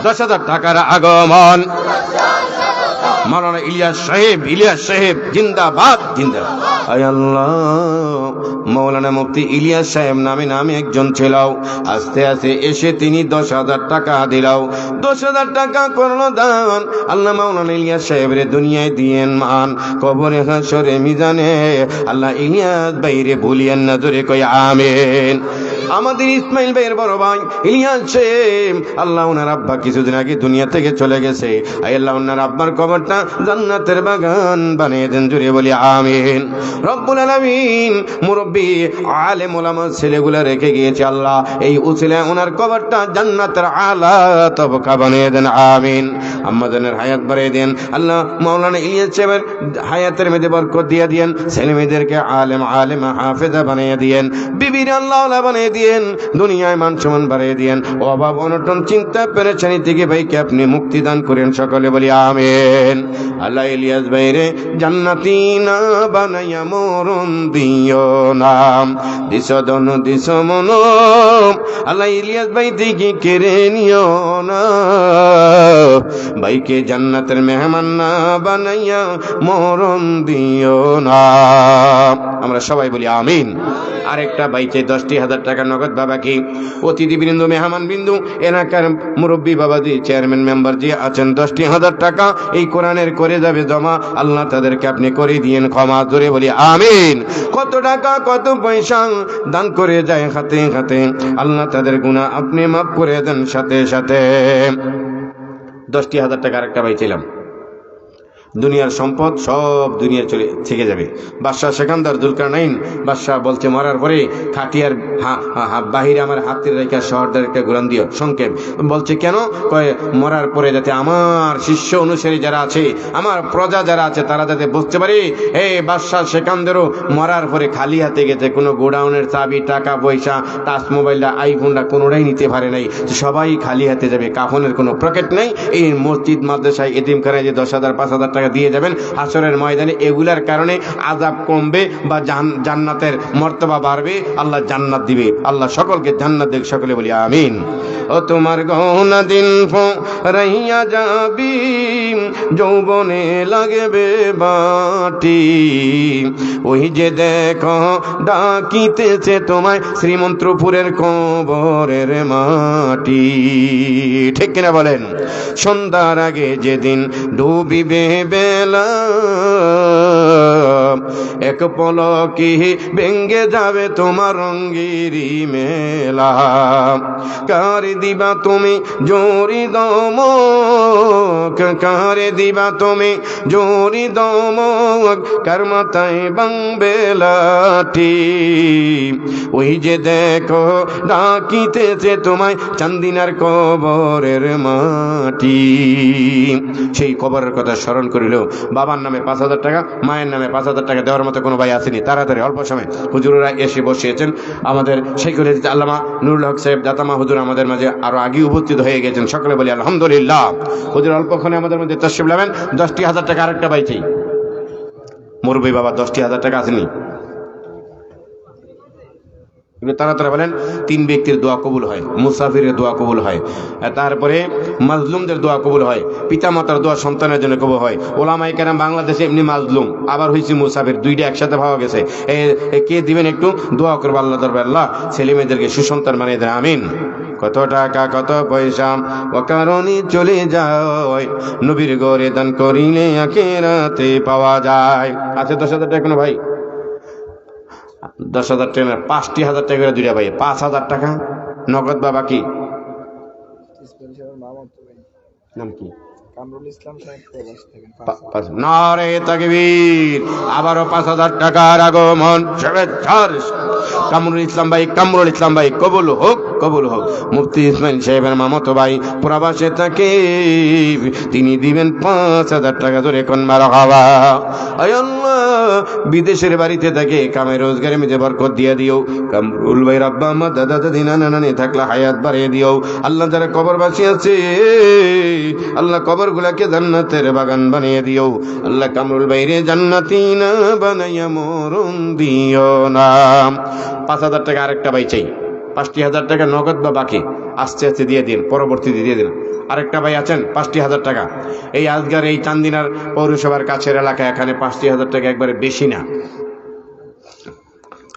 10,000 টাকার আগমন, মাওলানা ইলিয়াস সাহেব জিন্দাবাদ জিন্দাবাদ। আয় আল্লাহ, মৌলানা মুফতি ইলিয়াস সাহেব নামে একজন ছিল, আস্তে আস্তে এসে তিনি 10,000 টাকা দিলাও, 10,000 টাকা করলো দান। আল্লাহ মাওলানা ইলিয়াস সাহেবের দুনিয়ায় দিয়েন মান, কবরে হাসরে মিজানে আল্লাহ ইলিয়াস বাইরে ভুলিয়েন না, জোরে কই আমিন। আমাদের ইসমাইল ভাইয়ের বড় ভাই ইলিয়াস সাহেব, আল্লাহ ওনার আব্বা কিছুদিন আগে দুনিয়া থেকে চলে গেছে, আল্লাহ ওনার আব্বার কবরটা জান্নাতের বাগান বানিয়ে দেন, জুড়ে বলি আমিন। রব্বুল আলামিন মুরব্বী আলেম ওলামা ছেলেগুলা রেখে গিয়েছে, আল্লাহ এই উসিলা ওনার কবরটা জান্নাতের আলা তবকা বানিয়ে দেন, আমিন। আম্মাজানের হায়াত বাড়িয়ে দেন, আল্লাহ মাওলানা ইলিয়াস সাহেবের হায়াতের মধ্যে বরকত দিয়ে দিয়েন, ছেলে মেয়েদেরকে আলেমা হাফেজা বানিয়ে দিয়েন, বিবির আল্লাহ বানিয়ে দিয়েন, দুনিয়ায় মান সম্মান বাড়িয়ে দিয়েন, অভাব অনটন চিন্তা পেরেছানি থেকে ভাইকে আপনি মুক্তি দান করেন, সকলে বলি আমিন। আল্লাহ ইলিয়াস ভাইরে জান্নাতি না বানাইয়া মরণ দিও না, দিস দন দিস মন আল্লাহ ইলিয়াস ভাই থেকে কেড়ে নিও না, ভাইকে জান্নাতের মেহমান না বানাইয়া মরণ দিও না। আমরা সবাই বলি আমিন। আরেকটা ভাইকে 10,000 টাকা নগদ বাবাকে, অতিথিবৃন্দ মেহমান বিন্দু এলাকার মুরব্বী বাবাজি চেয়ারম্যান মেম্বার যে আছেন 10,000 টাকা এই কোরআনের করে যাবে জমা, আল্লাহ তাদেরকে আপনি করে দিয়েন ক্ষমা, জোরে বলি আমিন। কত টাকা কত পয়সা দান করে যায় হাতে হাতে, আল্লাহ তাদের গুনাহ আপনি মাফ করে দেন সাথে সাথে। 10,000 টাকা আরেকটা ভাই ছিলাম, দুনিয়ার সম্পদ সব দুনিয়া চলে থেকে যাবে। বাদশাহ সেকান্দার জুলকারনাইন বাদশাহ বলছে মরার পরে খাটিয়ার বাহিরে আমার হাতের রেখা শহরদার একটা গোলাম দিও, সংক্ষেপ বলছে কেন, কয় মরার পরে যাতে আমার শিষ্য অনুসারী যারা আছে, আমার প্রজা যারা আছে, তারা যাতে বুঝতে পারে এই বাদশাহ সেকান্দারও মরার পরে খালি হাতে গেছে, কোনো গোডাউনের চাবি, টাকা পয়সা, টাচ মোবাইলটা, আইফোনটা কোনোটাই নিতে পারে নাই, সবাই খালি হাতে যাবে, কাফনের কোনো পকেট নেই। এই মসজিদ মাদ্রাসায় এতিমখানায় যে 10,000 5,000 টাকা দিয়ে যাবেন হাসরের ময়দানে, এগুলার কারণে আযাব কমবে বা জান্নাতের মর্তবা বাড়বে, আল্লাহ জান্নাত দিবে। আল্লাহ সকলকে জান্নাত দেখ, সকলে বলি আমিন। ও তোমার গহনা দিন রাইয়া যাবি, যৌবনে লাগবে বাটি, ওই যে দেখো ডাকিতেছে তোমায় শ্রীমন্ত্রপুরের কবরের মাটি। ঠিক কিনা বলেন? সন্ধ্যার আগে যেদিন ডুবিবে বেলা, এক পলকে ভেঙ্গে যাবে তোমার রঙ্গিরি মেলা। কারে দিবা তুমি জোরি দমক, কারে দিবা তুমি জোরি দমক, কার মাথায় বাংবে লাঠি, ওই যে দেখো ডাকিতেছে তোমায় চান্দিনার কবরের মাটি। সেই কবরের কথা স্মরণ করিল। বাবার নামে 5,000 টাকা, মায়ের নামে 5,000 টাকা দেওয়ার মতো কোনো ভাই আসেনি। তাড়াতাড়ি অল্প সময় হুজুররা এসে বসিয়েছেন। আমাদের সেইগুলি আল্লামা নুরুল হক সাহেব দাতামা হুজুর আমাদের মাঝে আরো আগে উপস্থিত হয়ে গেছেন, সকলে বলি আলহামদুলিল্লাহ। হুজুর অল্পক্ষণে আমাদের মধ্যে তশরিফ নেবেন। 10,000 টাকা আরেকটা ভাই চাই, মুরব্বী বাবা 10,000 টাকা আসেনি, তাড়াতাড়ি বলেন। 3 ব্যক্তির দোয়া কবুল হয়, মুসাফিরের দোয়া কবুল হয়, তারপরে মাজলুমদের দোয়া কবুল হয়, পিতামাতার দোয়া সন্তানের জন্য কবুল হয়। ওলামায়ে কেরাম বাংলাদেশে এমনি মাজলুম, আবার হয়েছে মুসাফির, দুইটা একসাথে পাওয়া গেছে। কে দিবেন একটু দোয়া করবো আল্লাহ দরবারে, আল্লাহ ছেলে মেয়েদেরকে সুসন্তান বানিয়ে দেন, আমিন। কত টাকা কত পয়সা অকারণে চলে যায়, নবীর ঘরে দান করিলে আখিরাতে পাওয়া যায়। আছে 10,000 টাকা কোনো ভাই? 10,000 টাকা 5,000 টাকা করে দুইটা ভাই, 5,000 টাকা নগদ বা বাকি? নাম কি? কামরুল ইসলাম সাহেব। নারে তাকবীর। আবারও 5,000 টাকার আগমন। কামরুল ইসলাম ভাই, কামরুল ইসলাম ভাই কবুল হোক, কবুল হোক। মুফতি ইসমাইল সাহেবের মামাতো ভাই প্রবাসে থাকে, তিনি দিবেন 5,000 টাকা। ধরে কোন মারহাবা। আয় আল্লাহ, বিদেশের বাড়িতে থাকে, কামে রোজগারে মেজে বরকত দিয়ে দিও। কামরুল ভাই আব্বা আম্মা দাদা দাদি নানা নানি থাকলে হায়াত বাড়িয়ে দিও। আল্লাহ যারা কবরবাসী আছে, আল্লাহ কবর গুলাকে জান্নাতের বাগান বানিয়ে দিও। আল্লাহ কামরুল ভাইরে জান্নাতি না বানাইয়া মরণ দিও না। 5,000 টাকা আরেকটা ভাই চাই, 5,000 টাকা নগদ বা বাকি আস্তে আস্তে দিয়ে দিন, পরবর্তীতে দিয়ে দিন। আরেকটা ভাই আছেন 5,000 টাকা। এই আজগার এই চান্দিনার পৌরসভার কাছের এলাকায়, এখানে 5,000 টাকা একবারে বেশি না।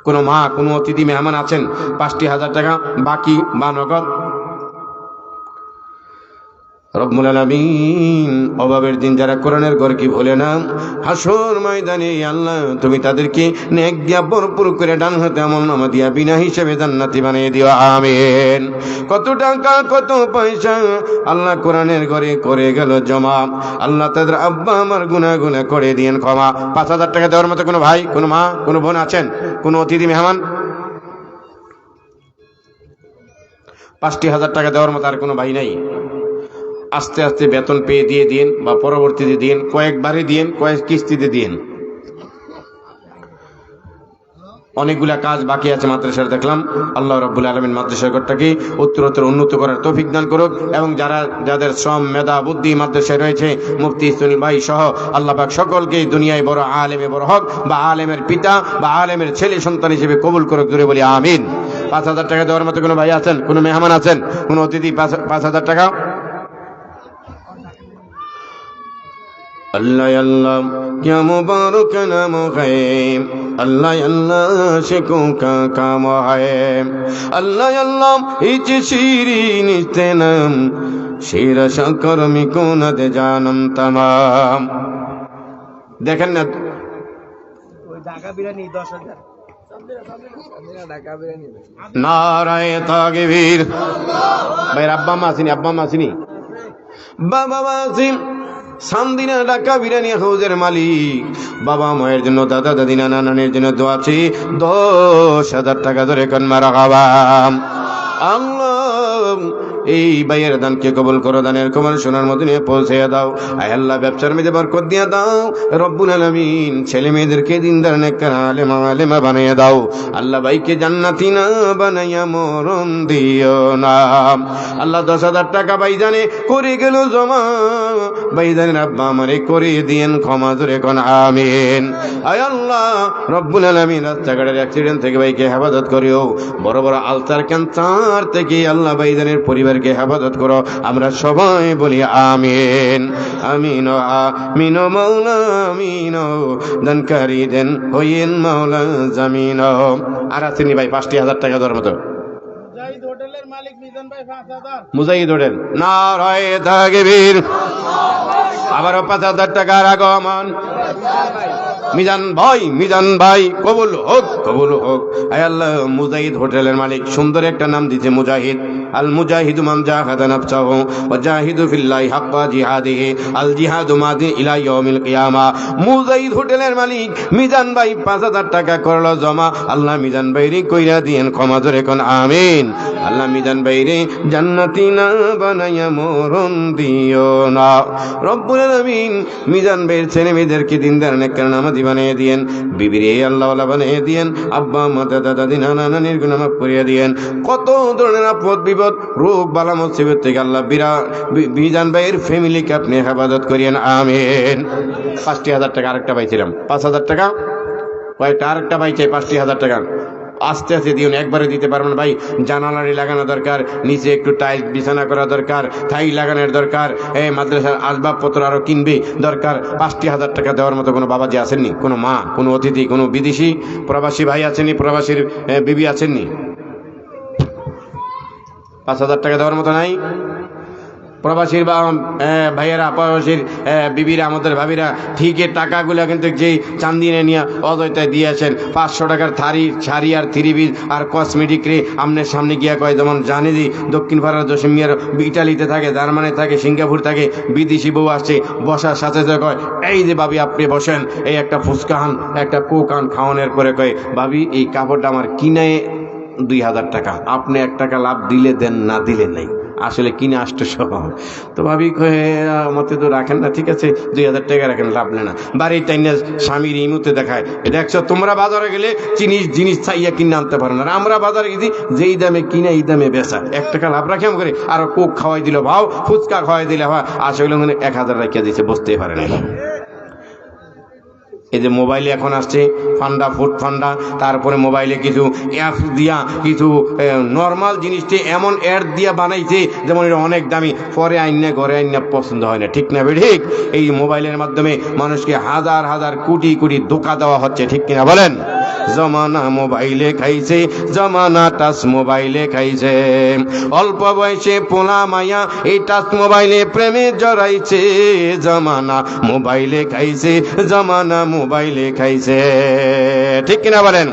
কোনো মা, কোনো অতিথি মেহমান আছেন, 5,000 টাকা বাকি বা নগদ। রব্বুল আলামিন, অভাবের দিন যারা কোরআনের ঘর কি ভোলে না, হাসর ময়দানে আল্লাহ তুমি তাদেরকে নেক দিয়া ভরপুর করে ডান হাতে আমলনামা দিয়া বিনা হিসেবে জান্নাতি বানিয়ে দিও, আমিন। কত টাকা কত পয়সা আল্লাহ কোরআনের ঘরে করে গেল জমা, আল্লাহ তাদের আব্বা আমার গুনাহ করে দিয়েন ক্ষমা। 5,000 টাকা দেওয়ার মতো কোনো ভাই, কোনো মা, কোনো বোন আছেন, কোনো অতিথি মেহমান? 5,000 টাকা দেওয়ার মতো আর কোনো ভাই নাই? আস্তে আস্তে বেতন পেয়ে দিয়ে দিন, বা পরবর্তীতে দিন, কয়েকবারে দিন, কয়েক কিস্তিতে দিন। অনেকগুলা কাজ বাকি আছে মাদ্রাসার, দেখলাম। আল্লাহ রাব্বুল আলামিন মাদ্রাসার ঘরটাকে উত্তরোত্তর উন্নত করার তৌফিক দান করুক, এবং যাদের শ্রম মেধা বুদ্ধি মাদ্রাসায় রয়েছে, মুফতি সুনীল ভাই সহ আল্লাহ পাক সকলকে দুনিয়ায় বড় আলেমে বড় হক, বা আলেমের পিতা বা আলেমের ছেলে সন্তান হিসেবে কবুল করুক, জোরে বলি আমিন। 5,000 টাকা দেওয়ার মতো কোনো ভাই আছেন, কোনো মেহমান আছেন, কোনো অতিথি? 5,000 টাকা। अल्लाह अल्लाह क्या मुबारक नाम है, अल्लाह अल्लाह शिकों का काम है, अल्लाह अल्लाह इच शीरीन नाम शीर शकर मिकोन दे जानम तमाम। देखें ना नाराए ताकबीर। भाई अब्बा मासिनी, अब्बा मासिनी, बाबा मासिन সান্দিনা ঢাকা বিরিয়ানি হাউজের মালিক বাবা মায়ের জন্য, দাদা দাদি নানা নানির জন্য দোয়া আছে 10,000 টাকা ধরে কোন মারহাবা। আল্লাহ এই ভাইয়ের দানকে কবুল করো, দানের কবল সোনার মদিনে পৌঁছে দাও। আয় আল্লাহ ব্যবসার মধ্যে বরকত দিয়ে দাও রব্বুল আলামিন। ছেলে মেয়েদেরকে দিনদার নেককার আলেমা বানিয়ে দাও আল্লাহ। ভাইকে জান্নাতি না বানাইয়া মরণ দিও না আল্লাহ। 10,000 টাকা ভাইজানে করে গেল জমা, ভাইজানের আব্বা আমারে করে দিয়েন ক্ষমা ধরে কোন আমিন। আয় আল্লাহ রব্বুল আলামিন রাস্তাঘাটের অ্যাক্সিডেন্ট থেকে ভাইকে হেফাজত করিও, বড় বড় আলসার ক্যান্সার থেকে আল্লাহ ভাইজানের পরিবারকে হেফাজত করো। আমরা সবাই বলি আমিন আমিন আমিন মাওলা আমিন। দানকারী দেন হইয়েন মাওলা জামিন। আর আসেনি ভাই 5,000 টাকা দেওয়ার মতো। মুজাহিদ হোটেল নারায়ে তাকবীর। আবারও 5,000 টাকার আগমন। মিজান ভাই কবুল হোক কবুল হোক। আয় আল্লাহ মুজাহিদ হোটেলের মালিক সুন্দর একটা নাম দিয়েছে মুজাহিদ। আল মুজাহিদু মান জাহাদা নাফসাহু ওয়া জাহিদু ফিল্লাহি হাক্কা জিহাদিহি আল জিহাদু মাদি ইলা ইয়াউমিল কিয়ামা। মুজাহিদ হোটেলের মালিক মিজান ভাই 5,000 টাকা করলো জমা। আল্লাহ মিজান ভাইরে কইরা দিয়েন ক্ষমা ধরে কোন আমিন। আল্লাহ মিজান ভাইরে জান্নাতি না বানাইয়া মরণ দিও না রব্বুল আলামিন। মিজান ভাইয়ের ছেলে মেয়েদেরকে দিনদার নেককার নামাজি বানিয়ে দিয়েন, বিবিরে আল্লাহওয়ালা বানিয়ে দিয়েন, আব্বা আম্মা দাদা দাদি নানা নানির গুনাহ মাফ করিয়ে দিয়েন। কত ধরনের আপদ বিপদ রোগ বালা মুসিবত থেকে আল্লাহ মিজান ভাইয়ের ফ্যামিলিকে আপনি হেফাজত করিয়েন আমিন। 5,000 টাকা আরেকটা পাইছিলাম, 5,000 টাকা কয়েকটা আরেকটা পাই চাই 5,000 টাকা। আস্তে আস্তে দিও, একবারে দিতে পারবেন ভাই। জানালারি লাগানো দরকার, নিচে একটু টাইলস বিছানা করা দরকার, থাই লাগানোর দরকার, মাদ্রাসার আসবাবপত্র আরো কিনবে দরকার। 5,000 টাকা দেওয়ার মতো কোনো বাবাজি আসেননি, কোনো মা, কোনো অতিথি, কোনো বিদেশি প্রবাসী ভাই আছেননি, প্রবাসীর বিবি আছেননি? 5,000 টাকা দেওয়ার মতো নাই? প্রবাসীর ভাইয়েরা, প্রবাসীর বিবিরা, আমাদের ভাবিরা ঠিকই টাকাগুলো কিন্তু যেই চান্দিনে নিয়ে অজয়তায় দিয়েছেন। 500 টাকার শাড়ি আর 3 পিস আর কসমেটিক রে আমনের সামনে গিয়া কয়, যেমন জানি যে দক্ষিণ ভারত জসিমিয়ার ইটালিতে থাকে, জার্মানি থাকে, সিঙ্গাপুর থাকে, বিদেশি বউ আসছে, বসার সাথে সাথে কয়, এই যে ভাবি আপনি বসেন, এই একটা ফুচকা খান, একটা কোক খান। খাওয়ানোর পরে কয়, ভাবি এই কাপড়টা আমার কিনে 2,000 টাকা, আপনি 1 টাকা লাভ দিলে দেন, না দিলে নাই, আসলে কিনে আসতে সব। তো ভাবি মতে তো রাখেন না, ঠিক আছে 2,000 টাকা রাখেন, লাভ নেই না। বাড়ির টাইনে স্বামীর ইমুতে দেখায়, দেখছো তোমরা বাজারে গেলে জিনিস চাইয়া কিনে আনতে পারো না, আমরা বাজারে গেছি যেই দামে কিনে এই দামে বেচা, 1 টাকা লাভ রাখে করে। আর কোক খাওয়াই দিল ভাও, ফুচকা খাওয়াই দিলে ভাই, আসলে 1,000 রাখিয়া দিচ্ছে, বুঝতেই পারে না। এই যে মোবাইলে এখন আসছে ফান্ডা, ফুড ফান্ডা, তারপরে মোবাইলে কিছু অ্যাপস দিয়া কিছু নর্মাল জিনিসটি এমন অ্যাড দিয়া বানাইছে যেমন এটা অনেক দামি, পরে আইনা ঘরে আইনা পছন্দ হয় না, ঠিক না ঠিক? এই মোবাইলের মাধ্যমে মানুষকে হাজার হাজার কোটি কোটি ধোঁকা দেওয়া হচ্ছে, ঠিক কিনা বলেন? জমানা মোবাইলে খাইছে, জমানা টাচ মোবাইলে খাইছে। অল্প বয়সে পোলা মায়া এই টাচ মোবাইলে প্রেমে জড়াইছে। জমানা মোবাইলে খাইছে, জমানা মোবাইলে খাইছে, ঠিক কিনা বলেন?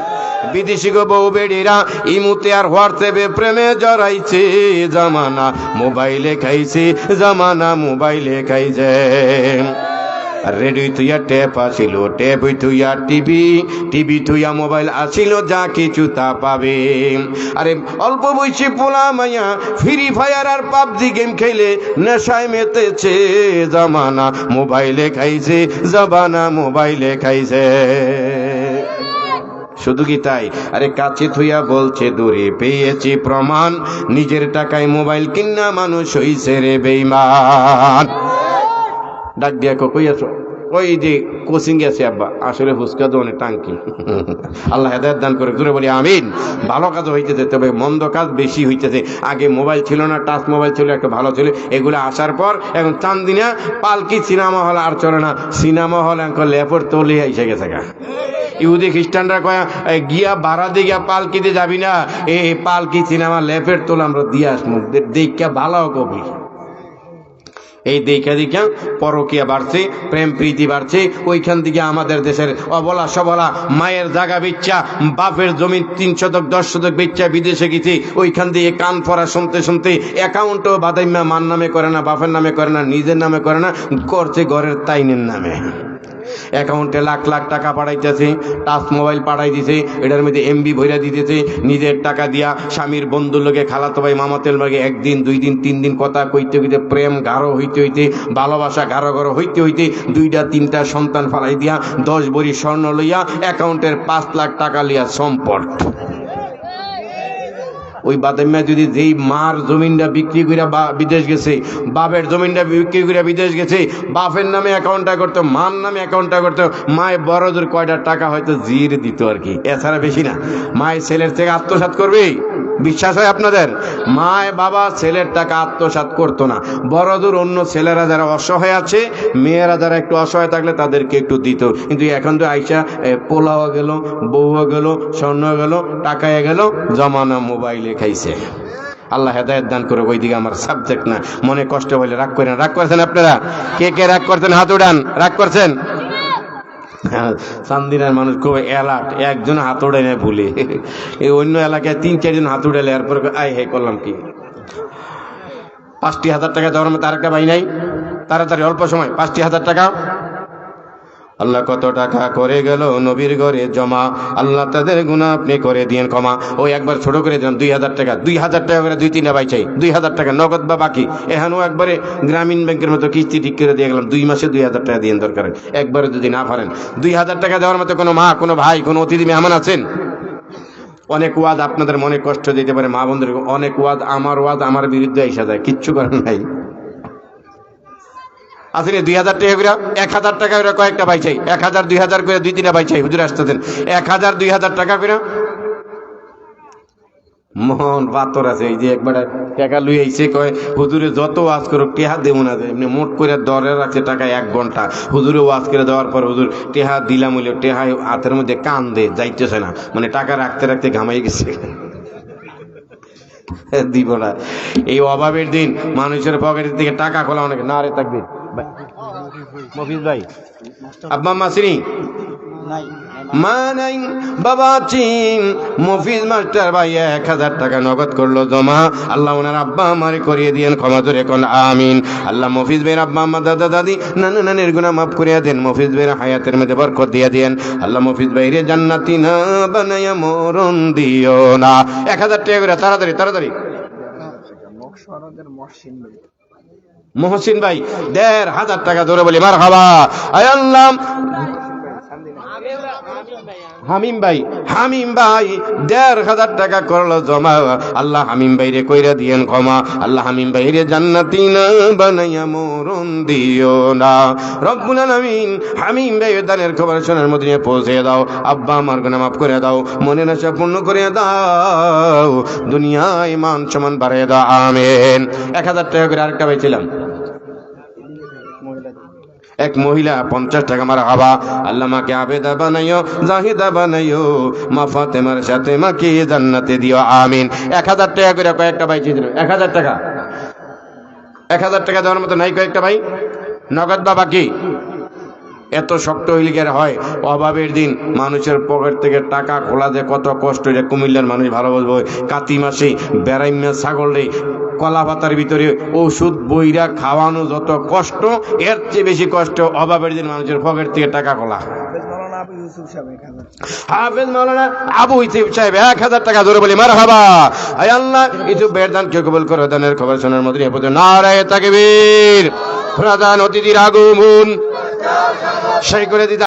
বিদেশি গো বউ বেড়িরা ইমুতে আর হোয়াটসঅ্যাপে প্রেমে জড়াইছে। জমানা মোবাইলে খাইছে, জমানা মোবাইলে খাইছে। রেডিও থুইয়া ট্যাপ আসিল, ট্যাপ থুইয়া টিভি থুইয়া মোবাইল আসিল, যা কিছু তা পাবে। আরে অল্প বয়সী পোলা মাইয়া ফ্রি ফায়ার আর পাবজি গেম খেলে নেশায় মেতেছে। জামানা মোবাইলে খাইছে, জমানা মোবাইলে খাইছে। শুধু কি তাই? আরে কাছে থুইয়া বলছে দূরে পেয়েছি প্রমাণ, নিজের টাকায় মোবাইল কিনা মানুষ হইছে রে বেঈমান। ডাক দিয়া কই আছো? ওই যে কোচিং গেছে আব্বা, আসলে ফুচকা তো অনেক টাঙ্কি। আল্লাহ হেদায়েত দান করে, জোরে বলি আমিন। ভালো কাজ হইতেছে, তবে মন্দ কাজ বেশি হইতেছে। আগে মোবাইল ছিল না, টাচ মোবাইল ছিল, একটা ভালো ছিল, এগুলো আসার পর এখন চান্দিনা পালকি সিনেমা হল আর চলে না, সিনেমা হল এখন লেপর তোলে এসে গেছে গা। ইহুদি খ্রিস্টানরা কয়া গিয়া ভাড়া দিয়ে গিয়া পালকিতে যাবি না, এই পালকি সিনেমা লেপের তোল আমরা দিয়ে আসমু, দেখা ভালো কবি। এই দেখা দেখা পরকিয়া বাড়ছে, প্রেম প্রীতি বাড়ছে। ওইখান থেকে আমাদের দেশের অবলা সবলা মায়ের জায়গা বেচ্চা, বাপের জমি 3 শতক 10 শতক বেচ্চা বিদেশে গেছে। ওইখান দিয়ে কান পড়া শুনতে শুনতে অ্যাকাউন্টও বাদাইমা মার নামে করে না, বাপের নামে করে না, নিজের নামে করে না, করছে ঘরের তাইনের নামে। অ্যাকাউন্টে লাখ লাখ টাকা পাঠাইতেছে, টাচ মোবাইল পাঠাই দিছে, এটার মধ্যে এমবি ভইরা দিতেছে, নিজের টাকা দিয়া স্বামীর বন্ধুর লগে, খালাতো ভাই মামাতের লগে 1 দিন 2 দিন 3 দিন কথা কইতে কইতে, প্রেম গাঢ় হইতে হইতে, ভালোবাসা গাঢ় গাঢ় হইতে হইতে 2টা 3টা সন্তান ফালাই দিয়া 10 ভরি স্বর্ণ লইয়া অ্যাকাউন্টের 5 লাখ টাকা লিয়া সম্পদ। ওই বাদাম্মা যদি যেই মার জমিনটা বিক্রি করে বিদেশ গেছে, বাপের জমিনটা বিক্রি করে বিদেশ গেছে, বাপের নামে অ্যাকাউন্টটা করতো, মার নামে অ্যাকাউন্টটা করতো, মায়ের বড় দূর কয়টা টাকা হয়তো জিরে দিত আর কি, এছাড়া বেশি না। মায়ের ছেলের থেকে আত্মসাৎ করবে, বিশ্বাস হয় আপনাদের? মায় বাবা ছেলের টাকা আত্মসাৎ করতো না, বড় দূর অন্য ছেলেরা যারা অসহায় আছে, মেয়েরা যারা একটু অসহায় থাকলে তাদেরকে একটু দিত। কিন্তু এখন তো আইসা পোলাও গেল, বউও গেল, স্বর্ণ গেল, টাকায় গেল, জমানা মোবাইলে খাইছে। আল্লাহ হেদায়েত দান করে। ওইদিকে আমার সাবজেক্ট না, মনে কষ্ট হইলে রাগ করেন। রাগ করছেন আপনারা? কে কে রাগ করছেন হাত উঠান। রাগ করছেন? চান্দিনার মানুষ খুব অ্যালার্ট, একজন হাত উড়ে নেয় ভুলে, এই অন্য এলাকায় 3-4 জন হাত উড়ালে এরপর আই হে করলাম কি। 5,000 টাকা দেওয়ার মতো আরেকটা ভাই নাই? তাড়াতাড়ি অল্প সময় 5,000 টাকা। আল্লাহ কত টাকা করে গেল নবীর ঘরে জমা, আল্লাহ তাদের গুনাহ আপনি করে দিয়েন ক্ষমা। ওই একবার ছোট করে দিলাম 2,000 টাকা, 2,000 টাকা করে 2-3টা ভাই চাই, 2,000 টাকা নগদ বা বাকি। এখানেও একবারে গ্রামীণ ব্যাংকের মতো কিস্তি ঠিক করে দিয়ে গেলাম, 2 মাসে 2,000 টাকা দিয়ে দরকার, একবারে যদি না পারেন। 2,000 টাকা দেওয়ার মতো কোনো মা, কোনো ভাই, কোনো অতিথি মেহমান আছেন? অনেক ওয়াজ আপনাদের মনে কষ্ট দিতে পারে, মা বন্ধুর অনেক ওয়াজ, আমার ওয়াজ আমার বিরুদ্ধে এসে যায়, কিচ্ছু করেন নাই। আসলে 2,000 টাকা করে, 1,000 টাকা করে কয়েকটা ভাই চাই, 1,000 2,000 করে 2-3টা ভাই চাই, হুজুর আসতেছেন। 1,000 2,000 টাকা করে মন পাথর আছে। এই যে একবার টাকা লুই আইছে, কয় হুজুরে যত ওয়াজ করুক টেহা দেবো না, এমনি মোট করে দরে রাখছে টাকা 1 ঘন্টা। হুজুরে ওয়াজ করে দেওয়ার পর হুজুর টেহা দিলাম হইল, টেহা হাতের মধ্যে কান দে যাইতেছে না, মানে টাকা রাখতে রাখতে ঘামাই গেছে, দিব না। এই অভাবের দিন মানুষের পকেটের থেকে টাকা খোলা অনেক না রে থাকবে। মফিজ ভাই আব্বা আম্মা চিনি? মা নাই, বাবা চিন। মফিজ মাস্টার ভাই 1,000 টাকা নগদ করলো জমা, আল্লাহ ওনার আব্বা আমারে করিয়ে দিয়েন ক্ষমা করে কোন আমিন। আল্লাহ মফিজ ভাইয়ের আব্বা আম্মা দাদা দাদি নানা নানির গুনাহ মাফ করিয়া দেন, মফিজ ভাইয়ের হায়াতের মধ্যে বরকত দিয়ে দেন। আল্লাহ মফিজ ভাইরে জান্নাতি না বানাইয়া মরণ দিও না। 1,000 টাকা করে তাড়াতাড়ি তাড়াতাড়ি। মহসিন ভাই 1,500 টাকা ধরে বলি মারহাবা। আয় আল্লাহ। হামিম ভাই 1,500 টাকা করলো জমা, আল্লাহ হামিম ভাইরে কইরা দিয়েন ক্ষমা, আল্লাহ হামিম ভাইরে জান্নাতি না বানাইয়া মরণ দিও না। রব্বুল আলামিন হামিম ভাইয়ের দানের খবর শোনার মদিনায় পৌঁছে দাও, আব্বা আমার গুনাহ মাফ করে দাও, মনের আশা পূর্ণ করে দাও, দুনিয়ায় মান সম্মান বাড়িয়ে দাও, আমিন। 1,000 টাকা করে আরেকটা ভাই ছিলাম, এক মহিলা 50 টাকা মারহাবা। আল্লাহ মাকে আবেদা বানাইও, জাহিদা বানাইও, মা ফাতেমার সাথে মাকে জান্নাতে দিও, আমিন। 1,000 টাকা করে কয়েকটা ভাই ছিল, 1,000 টাকা। 1,000 টাকা দেওয়ার মতো নাই কয়েকটা ভাই, নগদ বা বাকি। এত শক্ত হইলে কি আর হয়? অভাবের দিন মানুষের পকেট থেকে টাকা খোলা যে কত কষ্ট, এটা কুমিল্লার মানুষ ভালো বুঝবো। কাতি মাসে বেড়াইমা ছাগল রে কলা পাতার ভিতরে ওষুধ বইরা খাওয়ানো যত কষ্ট, এর চেয়ে বেশি কষ্ট অভাবের দিন মানুষের পকেট থেকে টাকা খোলা। হাফেজ মাওলানা আবু ইউসুফ সাহেব 1,000 টাকা ধরে বলি মারহাবা। আয় আল্লাহ ইউসুফ ভাইয়ের দান কে কবুল করো, দানের খবর শোনার মধ্যে নারায়ে তাকবীর। প্রধান অতিথির আগমন সেই করে দিতে